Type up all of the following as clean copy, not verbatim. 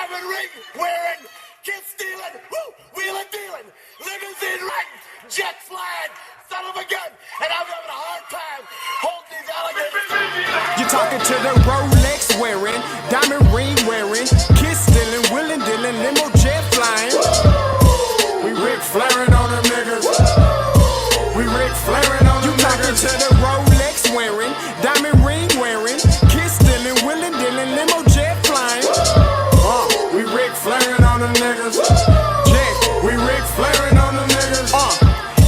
diamond ring wearing, kiss stealing, wheeling dealing, limousine riding, jet flying, son of a gun, and I'm having a hard time holding these alligators. You're talking to the Rolex wearing, diamond ring wearing, kiss stealing, wheeling dealing, limo jet flying. We Ric Flairing on them niggas. We Ric Flairing on them niggas. You talking to the Rolex wearing, diamond ring wearing, kiss stealing, wheeling dealing, limo jet flying. We Ric Flairing on them niggas. Check, we Ric Flairing on them niggas.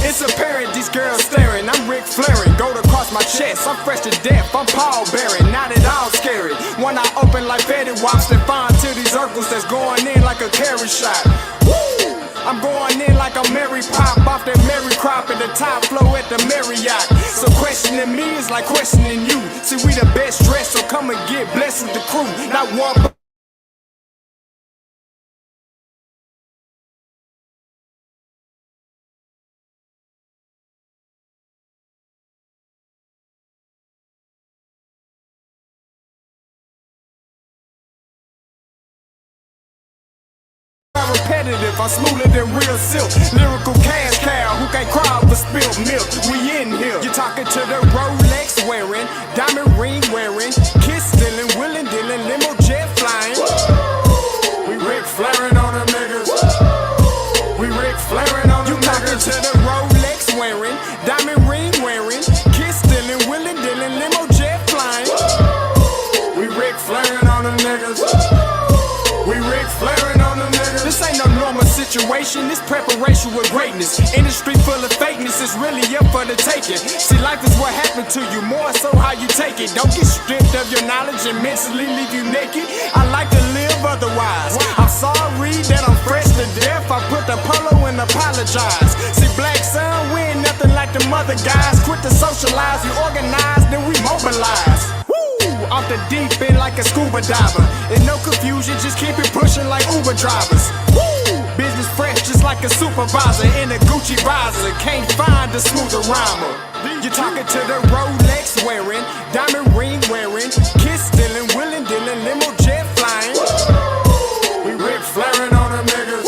It's apparent these girls staring. I'm Ric Flairing, gold across my chest. I'm fresh to death, I'm Paul Bearing, not at all scary. One eye open like Betty Wops and find to these Urkels that's going in like a carry shot. Woo! I'm going in like a Mary Pop off that Mary Crop at the top flow at the Marriott. So questioning me is like questioning you. See, we the best dressed, so come and get blessed with the crew. Not one. Repetitive, I'm smoother than real silk. Lyrical cash cow who can't cry over spilled milk. We in here. You're talking to the Rolex wearing, diamond ring wearing, kiss stealing, wheeling dealing, limo jet flying. We Ric Flairing on them niggas. We Ric Flairing on them niggas. You talking to the Rolex wearing, diamond ring wearing, kiss stealing, wheeling dealing, limo jet flying. We Ric Flairing on them niggas. We Ric Flairing on them niggas. This ain't no normal situation, this preparation with greatness. Industry full of fakeness, it's really up for the taking. See, life is what happened to you, more so how you take it. Don't get stripped of your knowledge and mentally leave you naked. I like to live otherwise. I'm sorry that I'm fresh to death. I put the polo and apologize. See, black son, we ain't nothing like the mother guys. Quit to socialize, we organize, then we mobilize. Off the deep end like a scuba diver. And no confusion, just keep it pushing like Uber drivers. Woo! Business fresh just like a supervisor in a Gucci visor. Can't find a smoother rhymer. You're talking to the Rolex wearing, diamond ring wearing, kiss stealing, wheeling dealing, limo jet flying. We Ric Flairing on them niggas.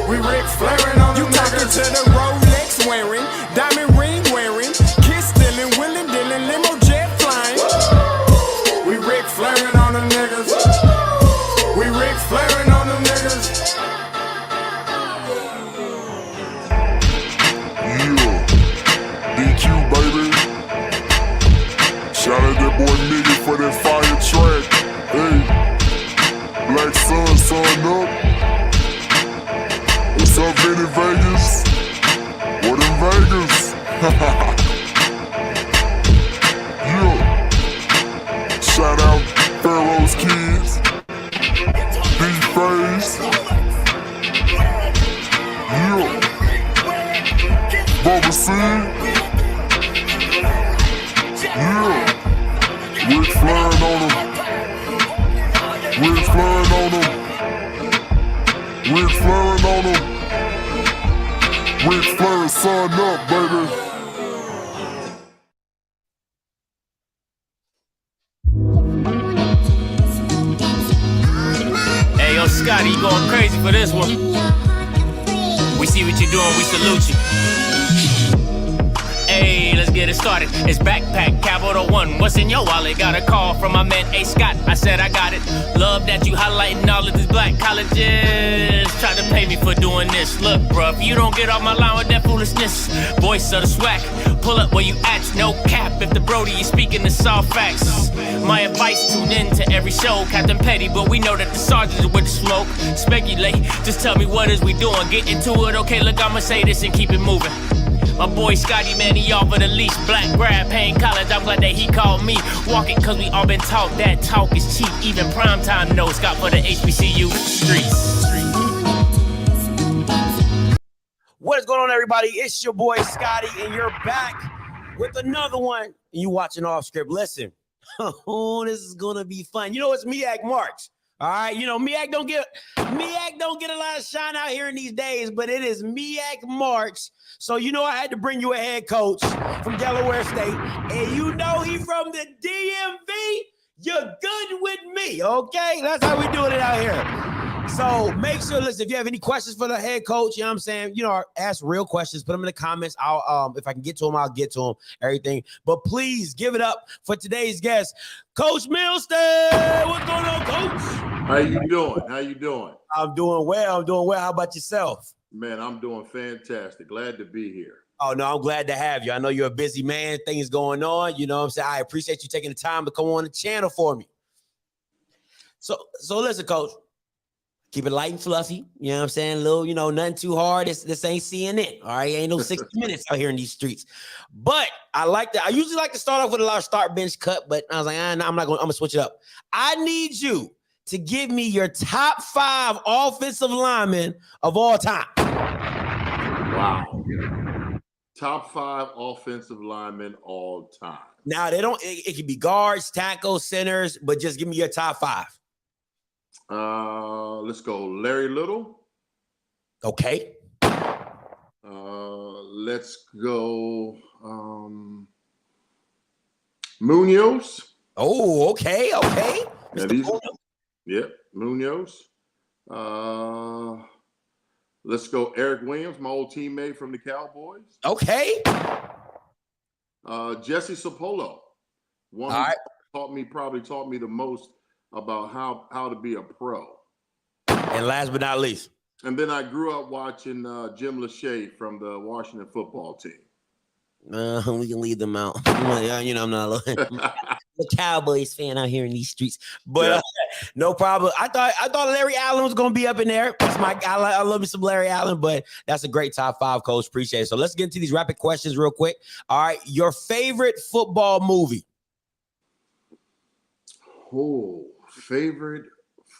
We Ric Flairing on them niggas. You talking to the Rolex wearing, diamond ring wearing, kiss stealing, wheeling dealing, limo jet flying. We Ric Flairing on them niggas. We Ric Flairing on them niggas. Yeah, DQ baby. Shout out that boy Nigga for that fire track. Hey, Black Sun, sun up. What's up, Vinny Vegas? What in Vegas? Yeah. Shout out Pharaoh's Kids, D-Phase, yeah, Bubba C, yeah, Ric Flairing on them, Ric Flairing on them, Ric Flairing on them, Ric Flairing, son up, baby. Scotty, you going crazy for this one. We see what you're doing, we salute you. Hey, let's get it started. It's Backpack Capital One. What's in your wallet? Got a call from my man A. Scott. I said I got it. Love that you highlighting all of these black colleges. Try to pay me for doing this. Look, bruh, if you don't get off my line with that foolishness, voice of the swag, pull up where you at, no cap. If the Brody is speaking the soft facts, my advice, tune in to every show. Captain Petty, but we know that the sergeants are with the smoke. Speculate, just tell me what is we doing. Get into it, okay, look, I'ma say this and keep it moving. My boy Scotty, man, he offered the leash. Black grad, paying college, I'm glad that he called me. Walk it, cause we all been taught that talk is cheap. Even primetime knows Scott for the HBCU streets. What is going on, everybody? It's your boy Scotty, and you're back with another one. And you watching Off Script. Listen, this is gonna be fun. You know, it's MEAC March. All right, you know, MEAC don't get a lot of shine out here in these days, but it is MEAC March. So, you know, I had to bring you a head coach from Delaware State, and you know he from the DMV. you're good with me. Okay, that's how we doing it out here. So make sure, listen, if you have any questions for the head coach, you know what I'm saying, ask real questions, put them in the comments. I'll if I can get to them, I'll get to them, everything. But please give it up for today's guest, Coach MILSTEAD. What's going on, Coach? How you doing? I'm doing well. How about yourself? Man, I'm doing fantastic. Glad to be here. Oh, no, I'm glad to have you. I know you're a busy man, things going on. You know what I'm saying? I appreciate you taking the time to come on the channel for me. So listen, Coach. Keep it light and fluffy. You know what I'm saying? Little, nothing too hard. This ain't CNN. All right. Ain't no 60 minutes out here in these streets. But I usually like to start off with a lot of start bench cut, but I was like, I'm gonna switch it up. I need you to give me your top 5 offensive linemen of all time. Wow. Top 5 offensive linemen all time. Now it can be guards, tackles, centers, but just give me your top 5. Let's go Larry Little. Okay. Let's go Munoz. Oh, okay. Yep, Munoz. Let's go Eric Williams, my old teammate from the Cowboys. Okay. Jesse Sapolo. One who probably taught me the most about how to be a pro. And last but not least. And then I grew up watching Jim Lachey from the Washington football team. We can leave them out. I'm not a Cowboys fan out here in these streets, but no problem. I thought Larry Allen was going to be up in there. That's my guy. I love me some Larry Allen, but that's a great top 5, Coach. Appreciate it. So let's get into these rapid questions real quick. All right, your favorite football movie? Oh, favorite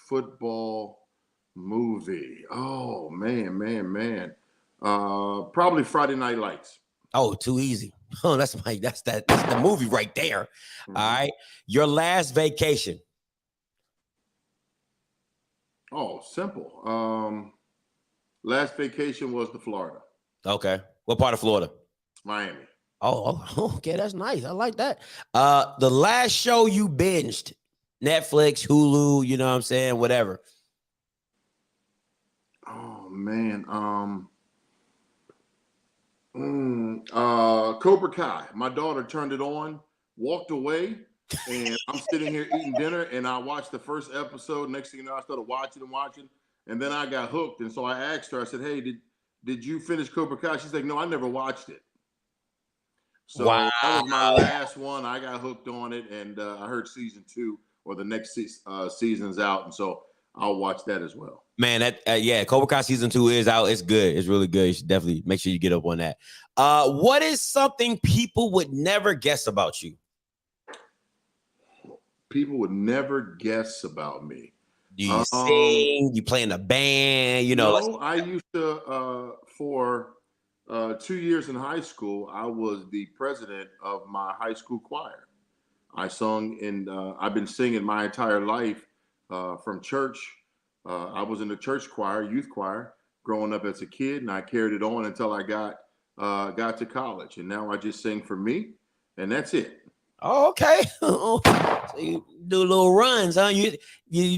football movie. Oh, man. Probably Friday Night Lights. Oh, too easy. Oh, that's the movie right there. Mm-hmm. All right. Your last vacation. Oh, simple. Last vacation was to Florida. Okay. What part of Florida? Miami. Oh, okay. That's nice. I like that. The last show you binged, Netflix, Hulu, you know what I'm saying? Whatever. Oh, man. Cobra Kai. My daughter turned it on, walked away, and I'm sitting here eating dinner, and I watched the first episode. Next thing you know, I started watching, and then I got hooked. And so I asked her, I said, hey, did you finish Cobra Kai? She's like, no, I never watched it. So that was my last one. I got hooked on it, and I heard season 2 or the next season's out, and so I'll watch that as well. Man, Cobra Kai season 2 is out. It's good. It's really good. You should definitely make sure you get up on that. What is something people would never guess about you? People would never guess about me. Do you sing? You play in a band? No, I used to, for 2 years in high school, I was the president of my high school choir. I sung I've been singing my entire life from church. I was in the church choir, youth choir, growing up as a kid, and I carried it on until I got to college. And now I just sing for me, and that's it. Oh, okay. So you do little runs, huh? You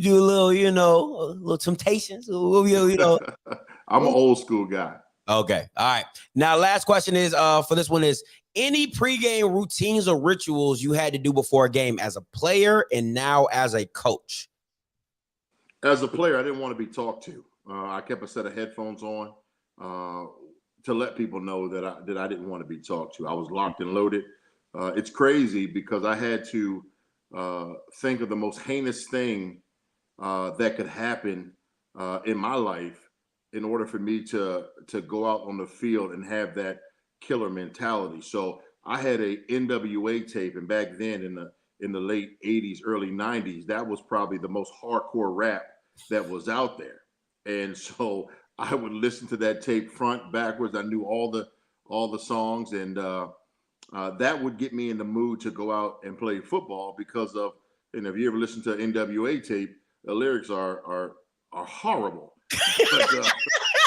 do a little, little Temptations. I'm an old school guy. Okay. All right. Now, last question is for this one is any pregame routines or rituals you had to do before a game as a player and now as a coach? As a player, I didn't want to be talked to. I kept a set of headphones on to let people know that I didn't want to be talked to. I was locked and loaded. It's crazy because I had to think of the most heinous thing that could happen in my life in order for me to go out on the field and have that killer mentality. So I had a NWA tape, and back then in the late 80s, early 90s, that was probably the most hardcore rap that was out there. And so I would listen to that tape front, backwards. I knew all the songs, and that would get me in the mood to go out and play football because of, if you ever listen to an NWA tape, the lyrics are horrible. But,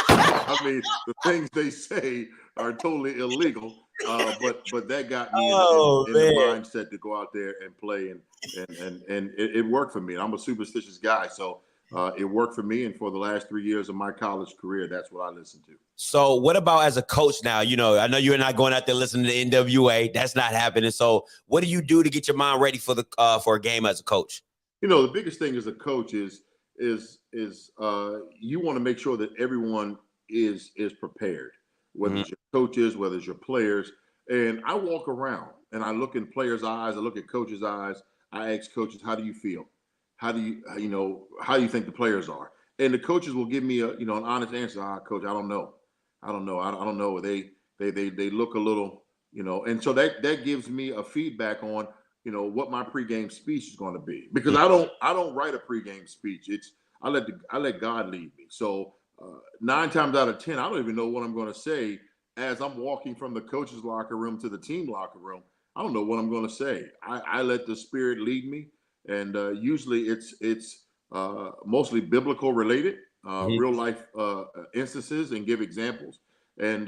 I mean, the things they say are totally illegal. But that got me in the mindset to go out there and play. and it worked for me. I'm a superstitious guy, so it worked for me. And for the last 3 years of my college career, that's what I listened to. So what about as a coach now? You know, I know you're not going out there listening to NWA. That's not happening. So what do you do to get your mind ready for the for a game as a coach? You know, the biggest thing as a coach is you want to make sure that everyone is prepared, whether it's your coaches, whether it's your players. And I walk around and I look in players' eyes, I look at coaches' eyes. I ask coaches, how do you feel? How do you think the players are? And the coaches will give me an honest answer. Coach, I don't know. I don't know. They look a little, and so that gives me a feedback on, what my pregame speech is going to be, because I don't write a pregame speech. I let God lead me. So 9 times out of 10, I don't even know what I'm going to say as I'm walking from the coach's locker room to the team locker room. I don't know what I'm going to say. I let the Spirit lead me, and usually it's mostly biblical related, real life instances, and give examples, and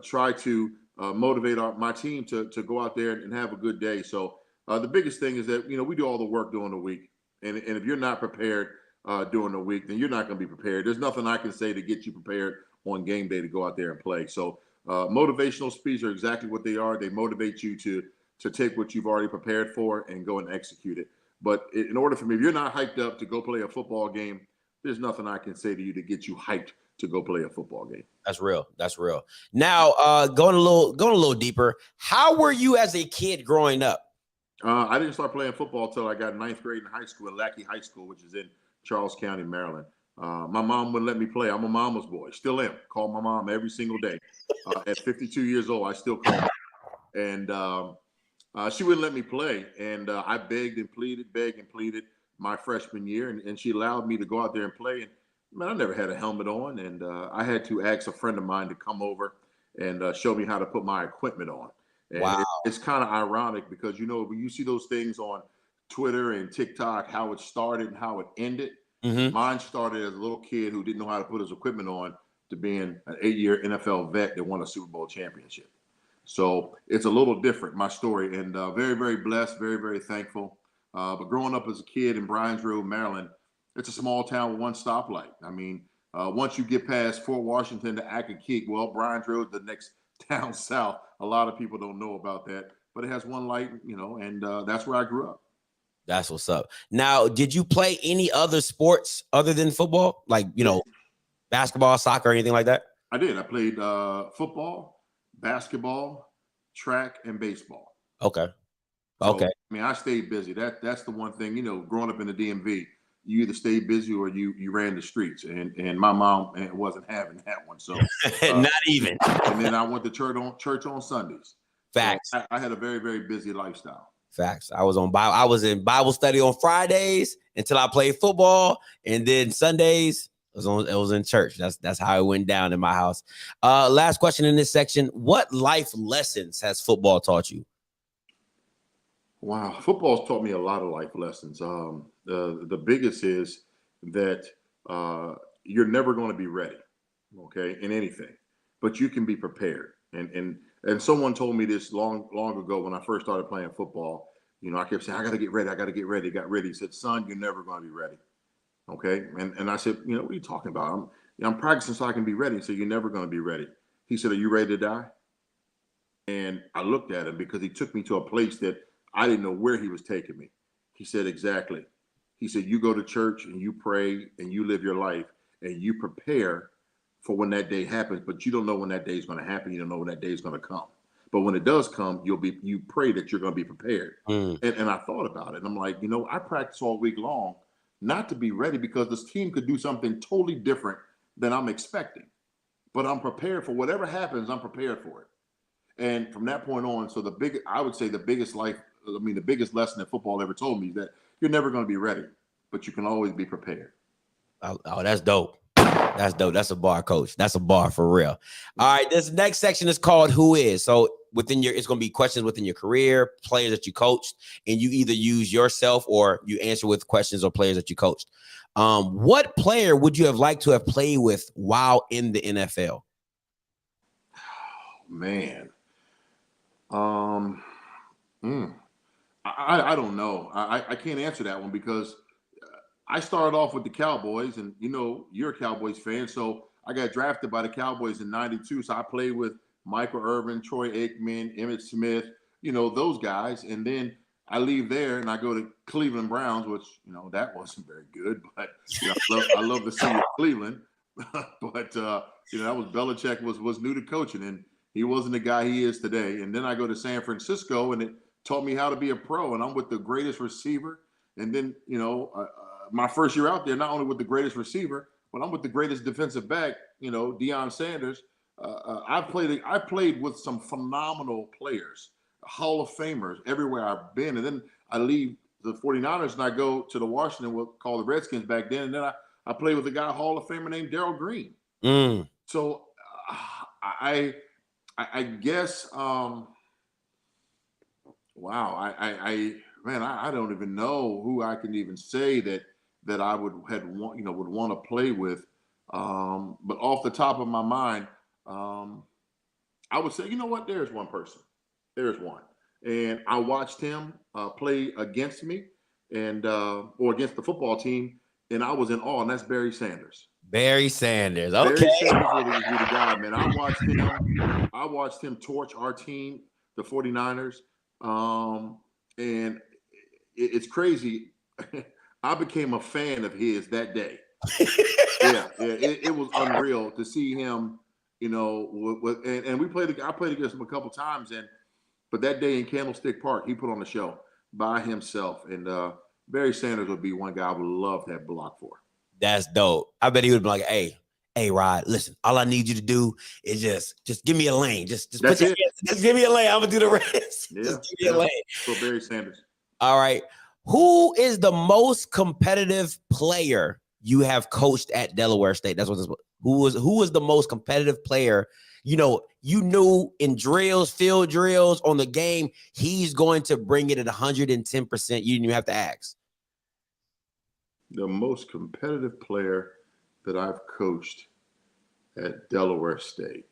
try to motivate my team to go out there and have a good day. So the biggest thing is that we do all the work during the week, and if you're not prepared during the week, then you're not going to be prepared. There's nothing I can say to get you prepared on game day to go out there and play. So motivational speeches are exactly what they are. They motivate you to take what you've already prepared for and go and execute it. But in order for me, if you're not hyped up to go play a football game, there's nothing I can say to you to get you hyped to go play a football game. That's real. Now, going a little deeper, how were you as a kid growing up? I didn't start playing football until I got 9th grade in high school at Lackey High School, which is in Charles County, Maryland. My mom wouldn't let me play. I'm a mama's boy. Still am. Call my mom every single day. At 52 years old, I still call her. And she wouldn't let me play. And I begged and pleaded my freshman year. And she allowed me to go out there and play. And man, I never had a helmet on. And I had to ask a friend of mine to come over and show me how to put my equipment on. And wow. It's kind of ironic because, when you see those things on Twitter and TikTok, how it started and how it ended. Mm-hmm. Mine started as a little kid who didn't know how to put his equipment on to being an 8-year NFL vet that won a Super Bowl championship. So it's a little different, my story, and very, very blessed, very, very thankful. But growing up as a kid in Bryan Road, Maryland, it's a small town with one stoplight. I mean, once you get past Fort Washington to Accokeek, well, Bryan Road, the next town south. A lot of people don't know about that, but it has one light, and that's where I grew up. That's what's up. Now, did you play any other sports other than football? Like, basketball, soccer, or anything like that? I did. I played football, basketball, track, and baseball. Okay. So, I mean, I stayed busy. That's the one thing, growing up in the DMV, you either stayed busy or you ran the streets. And my mom wasn't having that one. So not even. And then I went to church on Sundays. Facts. So I had a very, very busy lifestyle. Facts. I was in Bible study on Fridays until I played football, and then Sundays it was in church. That's how it went down in my house. Last question in this section: what life lessons has football taught you? Wow, football's taught me a lot of life lessons. The biggest is that you're never going to be ready, okay, in anything, but you can be prepared. And someone told me this long ago when I first started playing football. I kept saying, I got to get ready. Got ready. He said, son, you're never going to be ready. Okay. And I said, what are you talking about? I'm practicing so I can be ready. He said, you're never going to be ready. He said, are you ready to die? And I looked at him because he took me to a place that I didn't know where he was taking me. He said, exactly. He said, you go to church and you pray and you live your life and you prepare for when that day happens, but you don't know when that day is going to happen. You don't know when that day is going to come. But when it does come, you pray that you're going to be prepared. And I thought about it. And I'm like, I practice all week long not to be ready because this team could do something totally different than I'm expecting. But I'm prepared for whatever happens. I'm prepared for it. And from that point on, so I would say the biggest lesson that football ever told me is that you're never going to be ready, but you can always be prepared. Oh, that's dope. That's dope. That's a bar, coach. That's a bar for real. All right. This next section is called Who Is. So it's going to be questions within your career, players that you coached, and you either use yourself or you answer with questions or players that you coached. What player would you have liked to have played with while in the NFL? Oh, man. I don't know. I can't answer that one because I started off with the Cowboys, and you're a Cowboys fan, so I got drafted by the Cowboys in '92. So I played with Michael Irvin, Troy Aikman, Emmitt Smith, those guys, and then I leave there and I go to Cleveland Browns, which that wasn't very good, but I love the city of Cleveland. But that was Belichick was new to coaching, and he wasn't the guy he is today. And then I go to San Francisco, and it taught me how to be a pro, and I'm with the greatest receiver. And then my first year out there, not only with the greatest receiver, but I'm with the greatest defensive back, Deion Sanders. I played with some phenomenal players, Hall of Famers everywhere I've been. And then I leave the 49ers and I go to the Washington, we'll call the Redskins back then. And then I played with a guy, Hall of Famer named Darryl Green. So I guess, wow, I don't even know who I can even say that I would want to play with. But off the top of my mind, I would say, there's one person. There's one. And I watched him play against me or against the football team, and I was in awe, and that's Barry Sanders. Barry Sanders. Okay. Barry Sanders was the guy, man. I watched him torch our team, the 49ers. And it's crazy. I became a fan of his that day. It was unreal to see him, and I played against him a couple times, but that day in Candlestick Park, he put on the show by himself. And Barry Sanders would be one guy I would love to have blocked for. That's dope. I bet he would be like, hey, Rod, listen, all I need you to do is just give me a lane. Just give me a lane. I'm gonna do the rest. Just give me a lane. So Barry Sanders. All right. Who is the most competitive player you have coached at Delaware State? That's what this was. Who was the most competitive player? You knew in drills, field drills, on the game, he's going to bring it at 110%. You didn't even have to ask. The most competitive player that I've coached at Delaware State.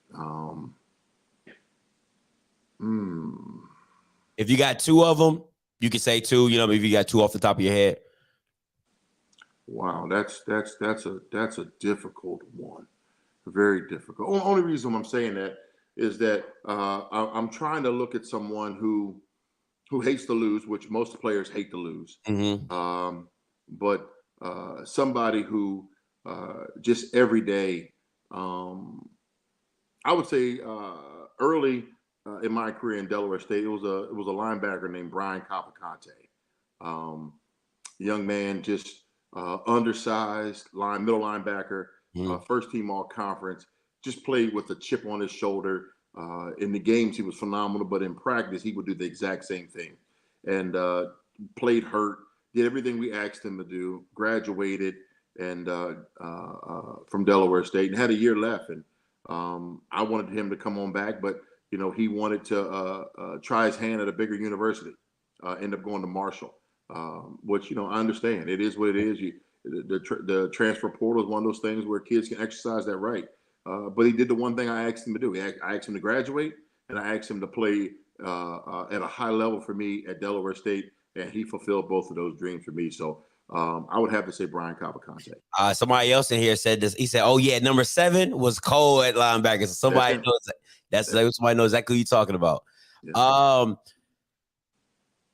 If you got two of them, you can say two. If you got two off the top of your head. Wow, that's a difficult one. Very difficult. Only reason I'm saying that is that I'm trying to look at someone who hates to lose, which most players hate to lose. But somebody who just every day, I would say early in my career in Delaware State, it was a linebacker named Brian Cavalcante. Young man, just undersized middle linebacker, first team all conference, just played with a chip on his shoulder. In the games, he was phenomenal, but in practice, he would do the exact same thing. And played hurt, did everything we asked him to do, graduated and from Delaware State, and had a year left. And I wanted him to come on back, but he wanted to try his hand at a bigger university. End up going to Marshall, which I understand. It is what it is. The transfer portal is one of those things where kids can exercise that right. But he did the one thing I asked him to do. I asked him to graduate, and I asked him to play at a high level for me at Delaware State, and he fulfilled both of those dreams for me. So I would have to say Brian Cavalcante. Somebody else in here said this. He said, "Oh yeah, number 7 was Cole at linebacker." So somebody knows that. Somebody knows exactly who you're talking about. Yeah.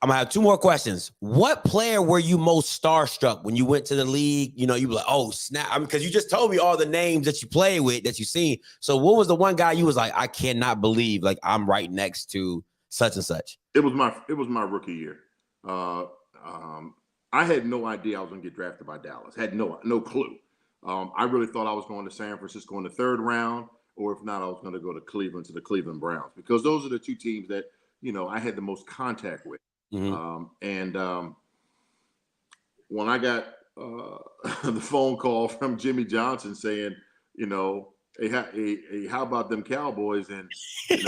I'm gonna have 2 more questions. What player were you most starstruck when you went to the league? You were like, "Oh snap!" Because you just told me all the names that you played with, that you seen. So what was the one guy you was like, "I cannot believe like I'm right next to such and such"? It was my rookie year. I had no idea I was gonna get drafted by Dallas. Had no clue. I really thought I was going to San Francisco in the 3rd round, or if not, I was going to go to Cleveland, to the Cleveland Browns, because those are the 2 teams that I had the most contact with. When I got the phone call from Jimmy Johnson saying, hey, how about them Cowboys? And hey,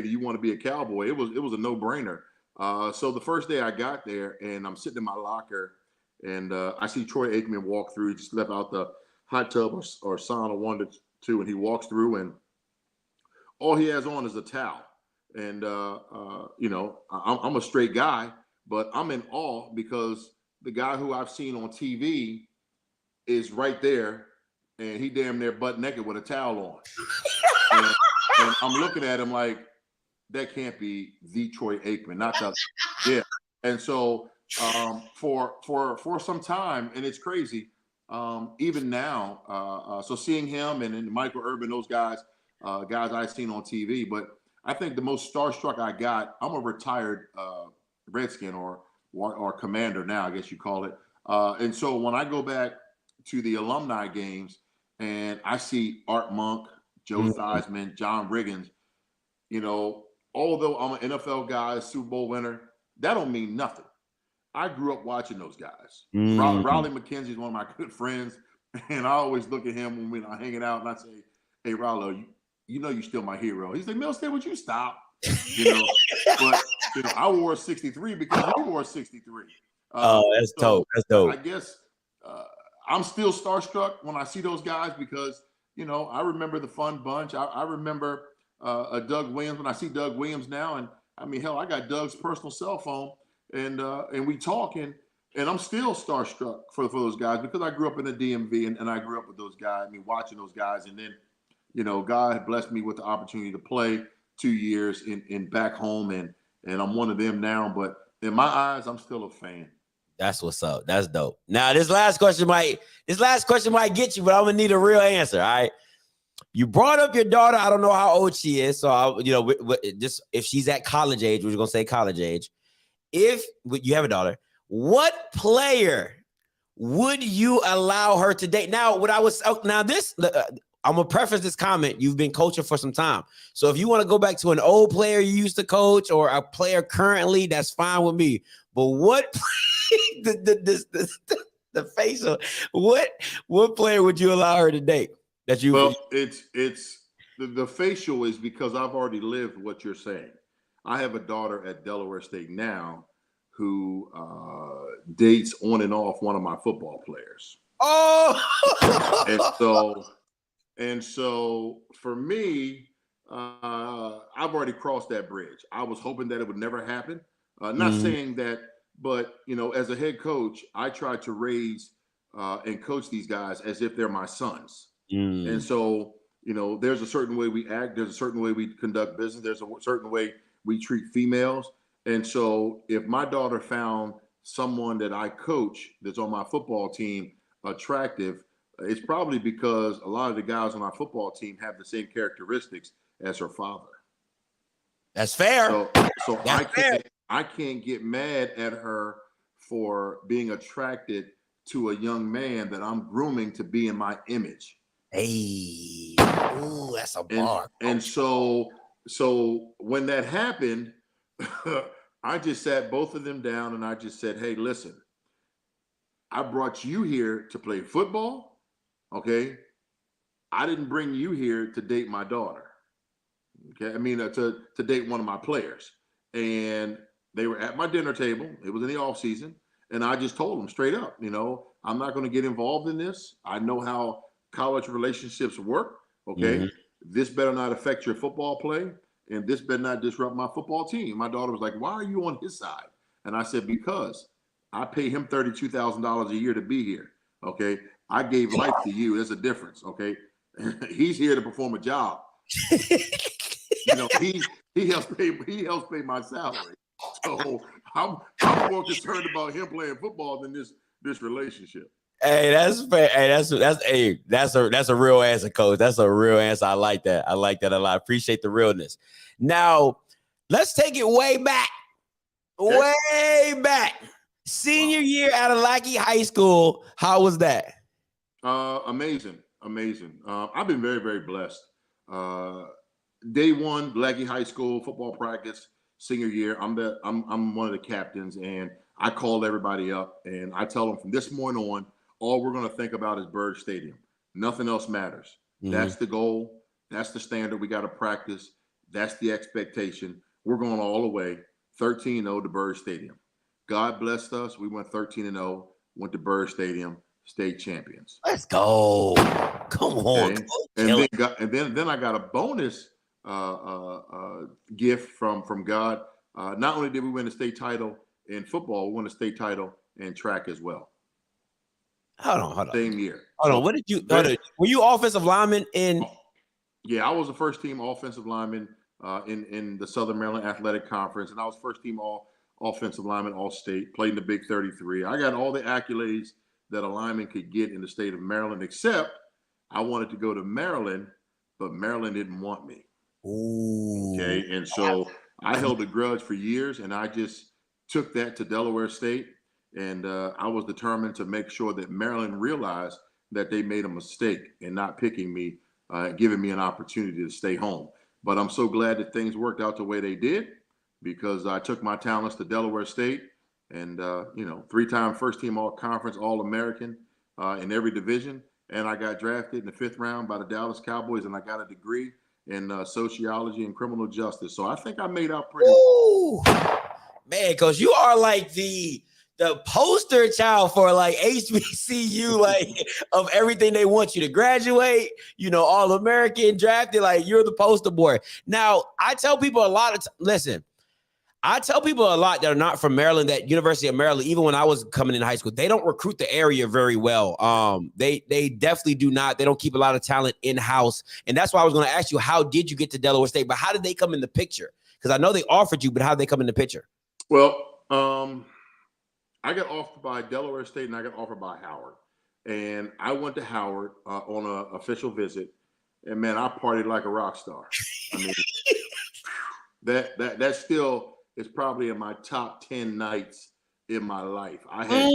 do you want to be a Cowboy? It was a no-brainer. So the first day I got there, and I'm sitting in my locker, and I see Troy Aikman walk through. He just left out the hot tub or sauna 1 to 2, and he walks through, and all he has on is a towel. And you know, I'm a straight guy, but I'm in awe because the guy who I've seen on TV is right there, and he damn near butt naked with a towel on. And I'm looking at him like, that can't be the Troy Aikman, not the, yeah. And so for some time, and it's crazy, even now, so seeing him and Michael Irvin, those guys I've seen on TV, but I think the most starstruck I got, I'm a retired Redskin or commander now, I guess you call it. And so when I go back to the alumni games and I see Art Monk, Joe Theismann, John Riggins, you know, although I'm an NFL guy, Super Bowl winner, that don't mean nothing. I grew up watching those guys. Raleigh McKenzie is one of my good friends, and I always look at him when we're hanging out, and I say, "Hey, Raleigh, you know you're still my hero." He's like, "Milstead, would you stop?" You know, but you know, I wore 63 because he wore 63. That's dope. That's dope. I guess I'm still starstruck when I see those guys because you know I remember the Fun Bunch. I remember Doug Williams when I see Doug Williams now, and I mean, hell, I got Doug's personal cell phone, and we talking, and I'm still starstruck for those guys because I grew up in the DMV and I grew up with those guys. I mean, watching those guys, and then you know, God had blessed me with the opportunity to play 2 years in back home, and I'm one of them now. But in my eyes, I'm still a fan. That's what's up. That's dope. Now, this last question might get you, but I'm gonna need a real answer. All right. You brought up your daughter. I don't know how old she is, so just if she's at college age, we're gonna say college age. If you have a daughter, what player would you allow her to date? Now, I'm gonna preface this comment. You've been coaching for some time, so if you want to go back to an old player you used to coach or a player currently, that's fine with me. But what the facial? What player would you allow her to date? Well, it's the facial is because I've already lived what you're saying. I have a daughter at Delaware State now who dates on and off one of my football players. Oh, and so for me, I've already crossed that bridge. I was hoping that it would never happen. Not saying that, but you know, as a head coach, I try to raise and coach these guys as if they're my sons. And so, you know, there's a certain way we act. There's a certain way we conduct business. There's a certain way we treat females. And so if my daughter found someone that I coach that's on my football team attractive, it's probably because a lot of the guys on our football team have the same characteristics as her father. That's fair. So I can't get mad at her for being attracted to a young man that I'm grooming to be in my image. Hey, ooh, that's a bar. And so when that happened, I just sat both of them down and I just said, hey, listen, I brought you here to play football, okay? I didn't bring you here to date my daughter, okay? I mean, to date one of my players. And they were at my dinner table. It was in the off season. And I just told them straight up, you know, I'm not going to get involved in this. I know how college relationships work, okay? This better not affect your football play, and this better not disrupt my football team. My daughter was like, why are you on his side? And I said, because I pay him $32,000 a year to be here, okay? I gave life to you. There's a difference, okay? He's here to perform a job. You know, he helps pay my salary. So I'm more concerned about him playing football than this relationship. Hey, that's fair. Hey, that's a real answer, coach. That's a real answer. I like that. I like that a lot. Appreciate the realness. Now, let's take it way back. Way back. Senior year out of Lackey High School. How was that? Amazing. I've been very, very blessed. Day one, Lackey High School football practice, senior year. I'm one of the captains, and I call everybody up and I tell them from this morning on, all we're going to think about is Bird Stadium. Nothing else matters. That's the goal. That's the standard. We got to practice. That's the expectation. We're going all the way 13-0 to Bird Stadium. God blessed us. We went 13-0, went to Bird Stadium, state champions. Let's go. Come on. Okay? And then I got a bonus gift from God. Not only did we win the state title in football, we won the state title in track as well. Hold on. Same year. Hold on. What did you? Were you offensive lineman in? Yeah, I was the first team offensive lineman in the Southern Maryland Athletic Conference, and I was first team all offensive lineman all state. Played in the Big 33. I got all the accolades that a lineman could get in the state of Maryland, except I wanted to go to Maryland, but Maryland didn't want me. Ooh. Okay, and so I held a grudge for years, and I just took that to Delaware State. And I was determined to make sure that Maryland realized that they made a mistake in not picking me, giving me an opportunity to stay home. But I'm so glad that things worked out the way they did, because I took my talents to Delaware State and, 3-time first team all conference, all American in every division. And I got drafted in the 5th round by the Dallas Cowboys, and I got a degree in sociology and criminal justice. So I think I made out pretty. Ooh, man, because you are like the poster child for like HBCU, like of everything they want you to graduate, all American, drafted, like you're the poster boy. Now, I tell people a lot I tell people a lot that are not from Maryland, that University of Maryland, even when I was coming in high school, they don't recruit the area very well. They definitely do not. They don't keep a lot of talent in-house. And that's why I was going to ask you, how did you get to Delaware State? But how did they come in the picture? Because I know they offered you, but how did they come in the picture? Well, I got offered by Delaware State and I got offered by Howard. And I went to Howard on an official visit. And man, I partied like a rock star. I mean, that still is probably in my top 10 nights in my life. I had,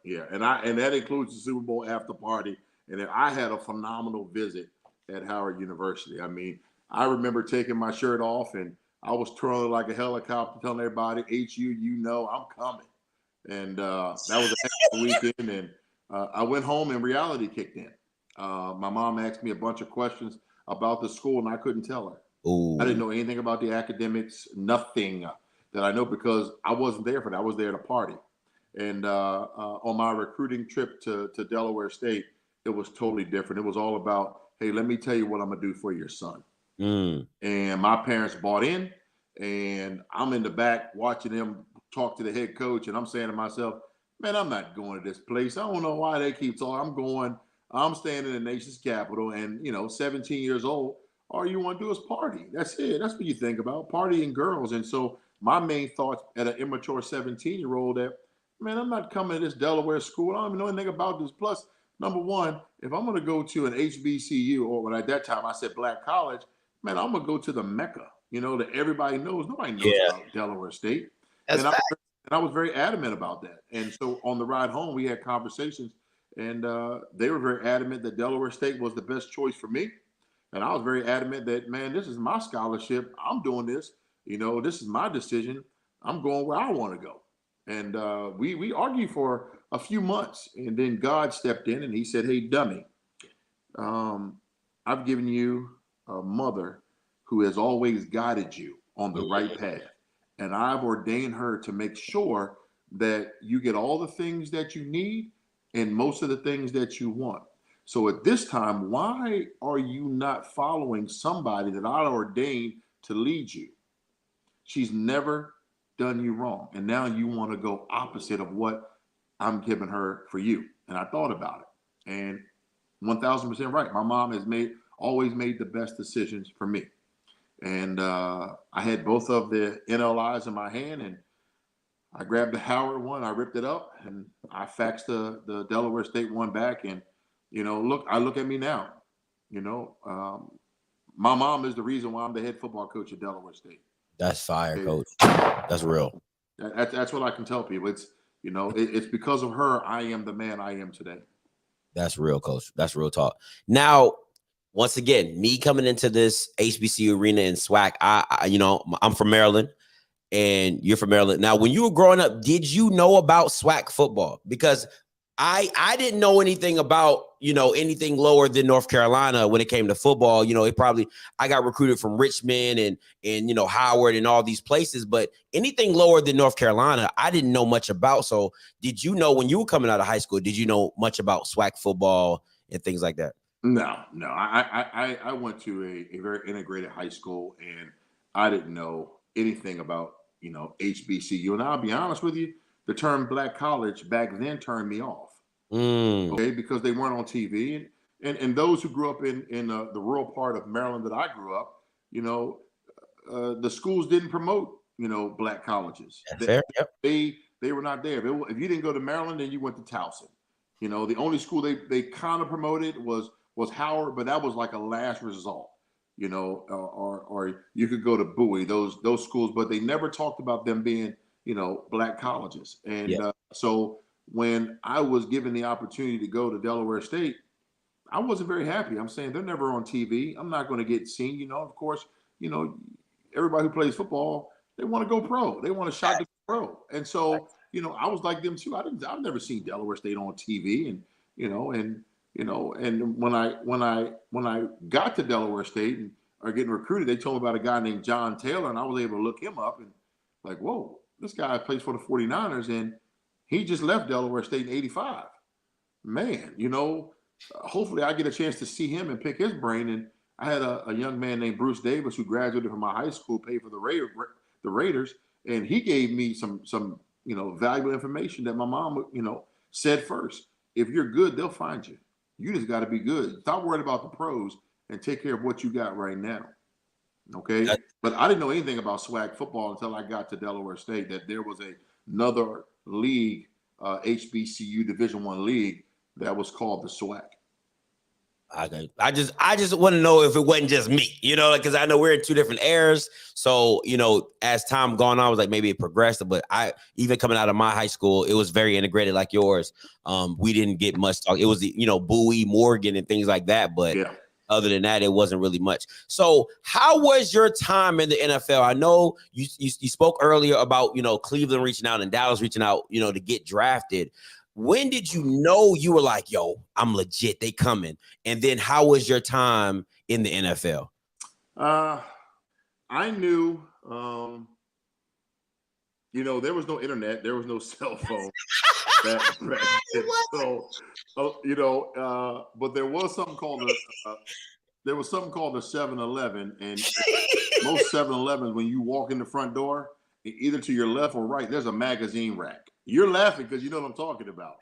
yeah. And that includes the Super Bowl after party. And then I had a phenomenal visit at Howard University. I mean, I remember taking my shirt off and I was twirling like a helicopter, telling everybody, HU, I'm coming. And that was a weekend. And I went home and reality kicked in. My mom asked me a bunch of questions about the school and I couldn't tell her. Ooh. I didn't know anything about the academics, nothing that I know, because I wasn't there for that. I was there to party. And on my recruiting trip to Delaware State, it was totally different. It was all about, hey, let me tell you what I'm going to do for your son. And my parents bought in, and I'm in the back watching them talk to the head coach. And I'm saying to myself, man, I'm not going to this place. I don't know why they keep talking. I'm staying in the nation's capital and, 17 years old. All you want to do is party. That's it. That's what you think about, partying girls. And so my main thoughts at an immature 17-year-old that, man, I'm not coming to this Delaware school. I don't even know anything about this. Plus, number one, if I'm going to go to an HBCU, or at that time I said black college, man, I'm going to go to the Mecca, that everybody knows. Nobody knows about Delaware State. And I was very adamant about that. And so on the ride home, we had conversations, and they were very adamant that Delaware State was the best choice for me. And I was very adamant that, man, this is my scholarship. I'm doing this. This is my decision. I'm going where I want to go. And we argued for a few months. And then God stepped in and he said, hey, dummy, I've given you a mother who has always guided you on the right path. And I've ordained her to make sure that you get all the things that you need and most of the things that you want. So at this time, why are you not following somebody that I ordained to lead you? She's never done you wrong. And now you want to go opposite of what I'm giving her for you. And I thought about it. And 1,000% right. My mom has always made the best decisions for me. And I had both of the NLIs in my hand, and I grabbed the Howard one, I ripped it up, and I faxed the Delaware State one back. And I look at me now. My mom is the reason why I'm the head football coach at Delaware State. That's fire, Coach. That's real. That's what I can tell people. It's it's because of her I am the man I am today. That's real, Coach. That's real talk. Now, once again, me coming into this HBCU arena in SWAC, I'm from Maryland, and you're from Maryland. Now, when you were growing up, did you know about SWAC football? Because I didn't know anything about, anything lower than North Carolina when it came to football. I got recruited from Richmond and Howard and all these places, but anything lower than North Carolina, I didn't know much about. So did you know when you were coming out of high school, did you know much about SWAC football and things like that? No, no. I went to a very integrated high school, and I didn't know anything about HBCU. And I'll be honest with you, the term black college back then turned me off. Okay, because they weren't on TV, and those who grew up in the rural part of Maryland that I grew up, the schools didn't promote black colleges. Fair. Yep. They were not there. If you didn't go to Maryland, then you went to Towson. The only school they kind of promoted was Howard, but that was like a last resort. Or you could go to Bowie, those schools, but they never talked about them being black colleges. And so when I was given the opportunity to go to Delaware State, I wasn't very happy. I'm saying they're never on TV. I'm not going to get seen. Of course, everybody who plays football, they want to go pro. They want a shot to go pro. And so, I was like them too. I've never seen Delaware State on TV, and when I got to Delaware State and are getting recruited, they told me about a guy named John Taylor, and I was able to look him up and like, whoa, this guy plays for the 49ers, and he just left Delaware State in '85. Man, hopefully I get a chance to see him and pick his brain. And I had a young man named Bruce Davis who graduated from my high school, paid for the Raiders, and he gave me some valuable information that my mom said first. If you're good, they'll find you. You just got to be good. Stop worrying about the pros and take care of what you got right now. Okay. But I didn't know anything about swag football until I got to Delaware State, that there was another league, HBCU Division I league, that was called the swag. I just want to know if it wasn't just me, because I know we're in two different eras. So, as time gone on, I was like, maybe it progressed, but even coming out of my high school, it was very integrated like yours. We didn't get much talk. It was, Bowie, Morgan, and things like that. But other than that, it wasn't really much. So how was your time in the NFL? I know you spoke earlier about, Cleveland reaching out and Dallas reaching out, to get drafted. When did you know you were like, yo, I'm legit, they coming? And then how was your time in the NFL? I knew, there was no internet, there was no cell phone. But there was something called the 7-Eleven, and most 7-Elevens, when you walk in the front door, either to your left or right, there's a magazine rack. You're laughing because you know what I'm talking about.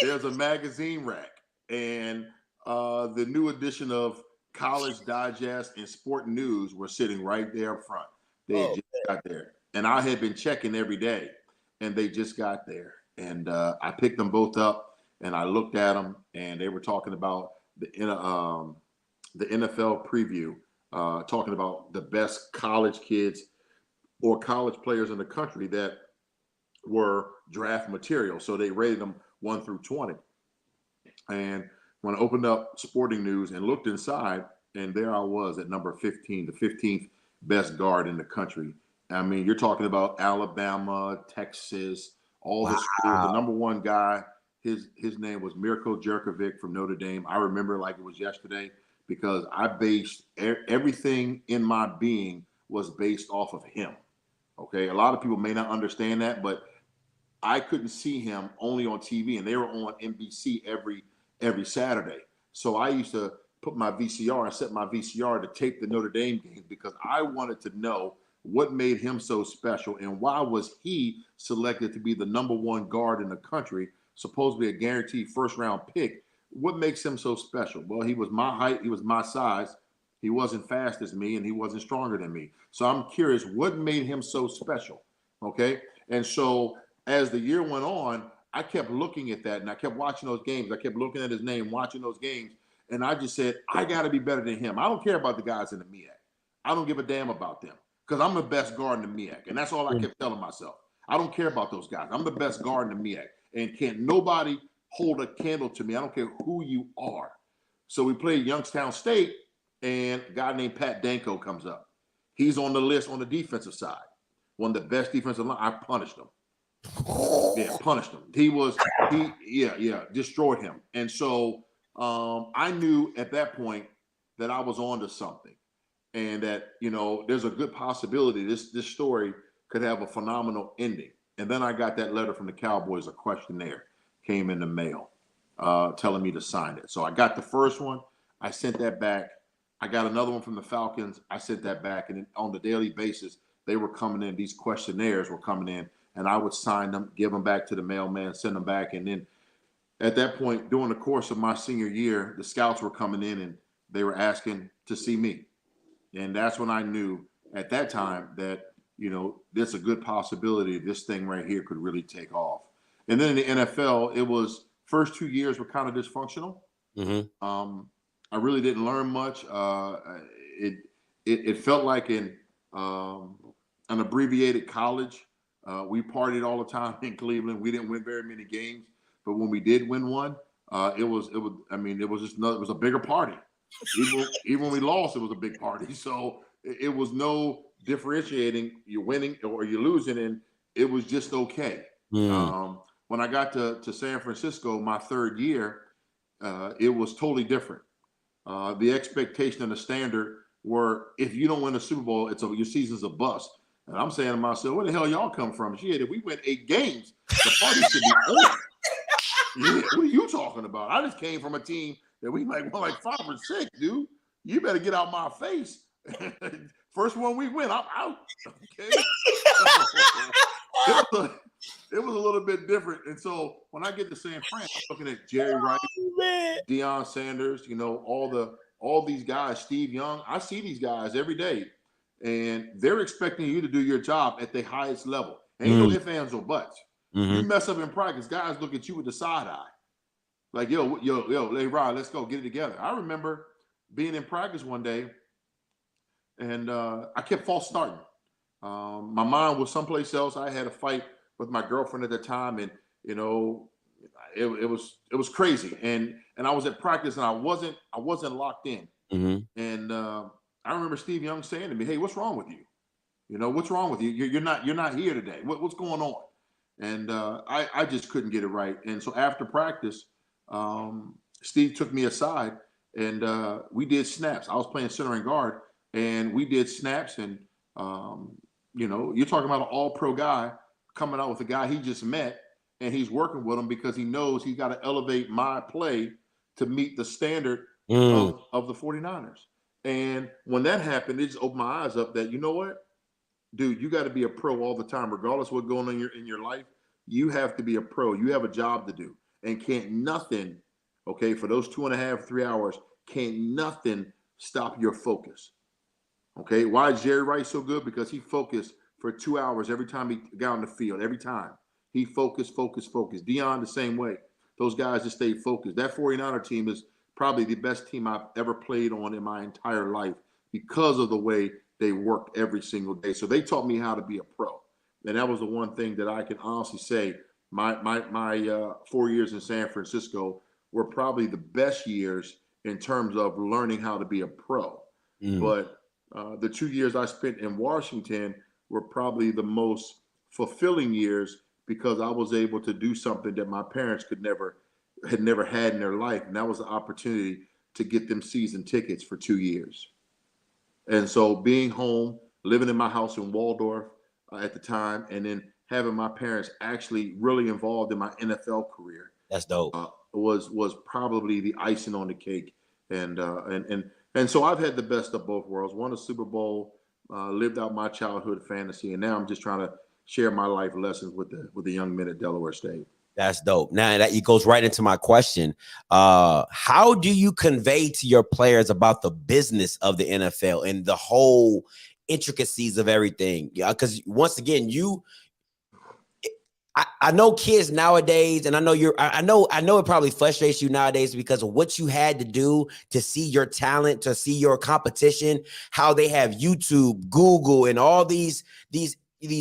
There's a magazine rack, and the new edition of College Digest and Sport News were sitting right there up front. They just got there, and I had been checking every day, and they just got there. And I picked them both up, and I looked at them, and they were talking about the NFL preview, talking about the best college kids or college players in the country that were draft material. So they rated them 1 through 20. And when I opened up Sporting News and looked inside, and there I was at number 15, the 15th best guard in the country. I mean, you're talking about Alabama, Texas, all the schools. The number one guy, his name was Mirko Jerkovic from Notre Dame. I remember like it was yesterday, because I based everything in my being was based off of him. Okay, a lot of people may not understand that, but I couldn't see him only on TV, and they were on NBC every Saturday. So I used to put my VCR and set my VCR to tape the Notre Dame games, because I wanted to know what made him so special, and why was he selected to be the number one guard in the country, supposedly a guaranteed first-round pick. What makes him so special? Well, he was my height, he was my size, he wasn't fast as me, and he wasn't stronger than me. So I'm curious, what made him so special? Okay, and so as the year went on, I kept looking at that, and I kept watching those games. I kept looking at his name, watching those games, and I just said, I got to be better than him. I don't care about the guys in the MEAC. I don't give a damn about them, because I'm the best guard in the MEAC, and that's all I kept telling myself. I don't care about those guys. I'm the best guard in the MEAC, and can't nobody hold a candle to me. I don't care who you are. So we played Youngstown State, and a guy named Pat Danko comes up. He's on the list on the defensive side. One of the best defensive line. I punished him. Yeah, punished him. Destroyed him. And so I knew at that point that I was on to something, and that, there's a good possibility this story could have a phenomenal ending. And then I got that letter from the Cowboys, a questionnaire came in the mail. telling me to sign it. So I got the first one. I sent that back. I got another one from the Falcons. I sent that back. And then on the daily basis, they were coming in. These questionnaires were coming in. And I would sign them, give them back to the mailman, send them back. And then at that point, during the course of my senior year, the scouts were coming in and they were asking to see me. And that's when I knew at that time that, you know, there's a good possibility this thing right here could really take off. And then in the NFL, it was first 2 years were kind of dysfunctional. I really didn't learn much. It felt like an abbreviated college. We partied all the time in Cleveland. We didn't win very many games, but when we did win one, it was a bigger party. Even when we lost, it was a big party. So it was no differentiating. You're winning or you're losing, and it was just okay. When I got to San Francisco, my third year, it was totally different. The expectation and the standard were, if you don't win a Super Bowl, your season's a bust. And I'm saying to myself, where the hell y'all come from? Shit, if we win 8 games, the party should be over. Yeah, what are you talking about? I just came from a team that we might won like 5 or 6, dude. You better get out my face. First one we win, I'm out. Okay. It was a little bit different. And so when I get to San Fran, I'm looking at Jerry Rice, Deion Sanders, you know, all these guys, Steve Young. I see these guys every day. And they're expecting you to do your job at the highest level. Ain't no ifs, ands, or buts. You mess up in practice, guys look at you with the side eye. Like, yo, hey, Rod, let's go, get it together. I remember being in practice one day, and I kept false starting. My mind was someplace else. I had a fight with my girlfriend at the time, and, you know, it was crazy. And I was at practice, and I wasn't locked in. And I remember Steve Young saying to me, "Hey, what's wrong with you? You know, what's wrong with you? You're not here today. What's going on?" And I just couldn't get it right. And so after practice, Steve took me aside, and we did snaps. I was playing center and guard, and we did snaps. And you know, you're talking about an all-pro guy coming out with a guy he just met, and he's working with him because he knows he's got to elevate my play to meet the standard of the 49ers. And when that happened, it just opened my eyes up that, you know what, dude, you got to be a pro all the time, regardless of what's going on in your life. You have to be a pro. You have a job to do, and can't nothing, okay, for those 2.5, 3 hours, can't nothing stop your focus. Okay, why is Jerry Rice so good? Because he focused for 2 hours every time he got on the field. Every time he focused. Deion the same way. Those guys just stayed focused. That 49er team is probably the best team I've ever played on in my entire life because of the way they worked every single day. So they taught me how to be a pro. And that was the one thing that I can honestly say, my 4 years in San Francisco were probably the best years in terms of learning how to be a pro. But the 2 years I spent in Washington were probably the most fulfilling years because I was able to do something that my parents had never had in their life. And that was the opportunity to get them season tickets for 2 years. And so being home, living in my house in Waldorf at the time, and then having my parents actually really involved in my NFL career. That's dope. Was probably the icing on the cake. And so I've had the best of both worlds. Won a Super Bowl, lived out my childhood fantasy, and now I'm just trying to share my life lessons with the young men at Delaware State. That's dope. Now that it goes right into my question. How do you convey to your players about the business of the NFL and the whole intricacies of everything? Yeah, because once again, I know kids nowadays, and I know it probably frustrates you nowadays because of what you had to do to see your talent, to see your competition, how they have YouTube, Google, and all these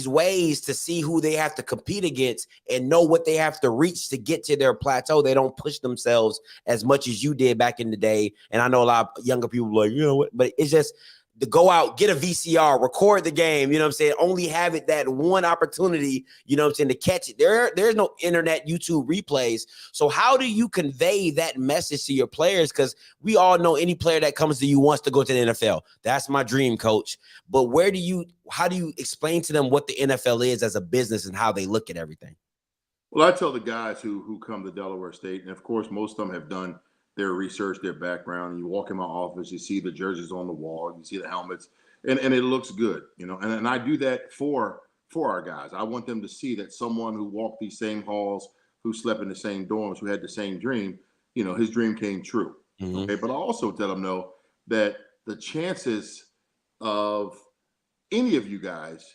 ways to see who they have to compete against and know what they have to reach to get to their plateau. They don't push themselves as much as you did back in the day. And I know a lot of younger people are like, you know what, but it's just to go out, get a VCR, record the game, you know what I'm saying? Only have it that one opportunity, you know what I'm saying, to catch it. There's no internet, YouTube replays. So how do you convey that message to your players? Because we all know any player that comes to you wants to go to the NFL. That's my dream, coach. But how do you explain to them what the NFL is as a business and how they look at everything? Well, I tell the guys who come to Delaware State, and of course, most of them have done their research, their background. You walk in my office, you see the jerseys on the wall, you see the helmets, and it looks good, you know. And I do that for our guys. I want them to see that someone who walked these same halls, who slept in the same dorms, who had the same dream, you know, his dream came true. Okay, but I also tell them know that the chances of any of you guys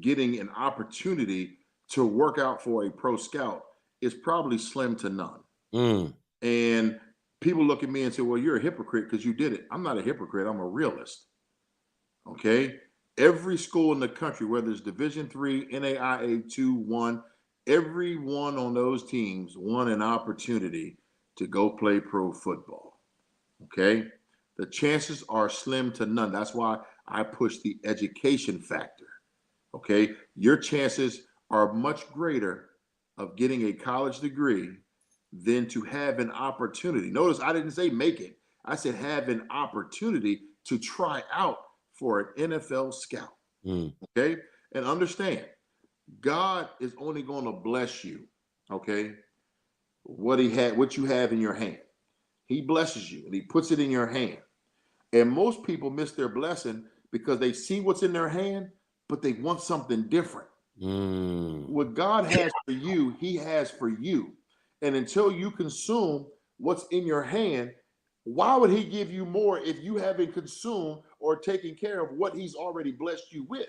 getting an opportunity to work out for a pro scout is probably slim to none. And people look at me and say, well, you're a hypocrite because you did it. I'm not a hypocrite. I'm a realist. Okay. Every school in the country, whether it's Division III, NAIA 2, 1, every one on those teams won an opportunity to go play pro football. Okay. The chances are slim to none. That's why I push the education factor. Okay. Your chances are much greater of getting a college degree than to have an opportunity. Notice I didn't say make it. I said have an opportunity to try out for an NFL scout. Okay. And understand, God is only going to bless you. Okay. What you have in your hand. He blesses you and he puts it in your hand. And most people miss their blessing because they see what's in their hand, but they want something different. What God has for you, he has for you. And until you consume what's in your hand, why would he give you more if you haven't consumed or taken care of what he's already blessed you with?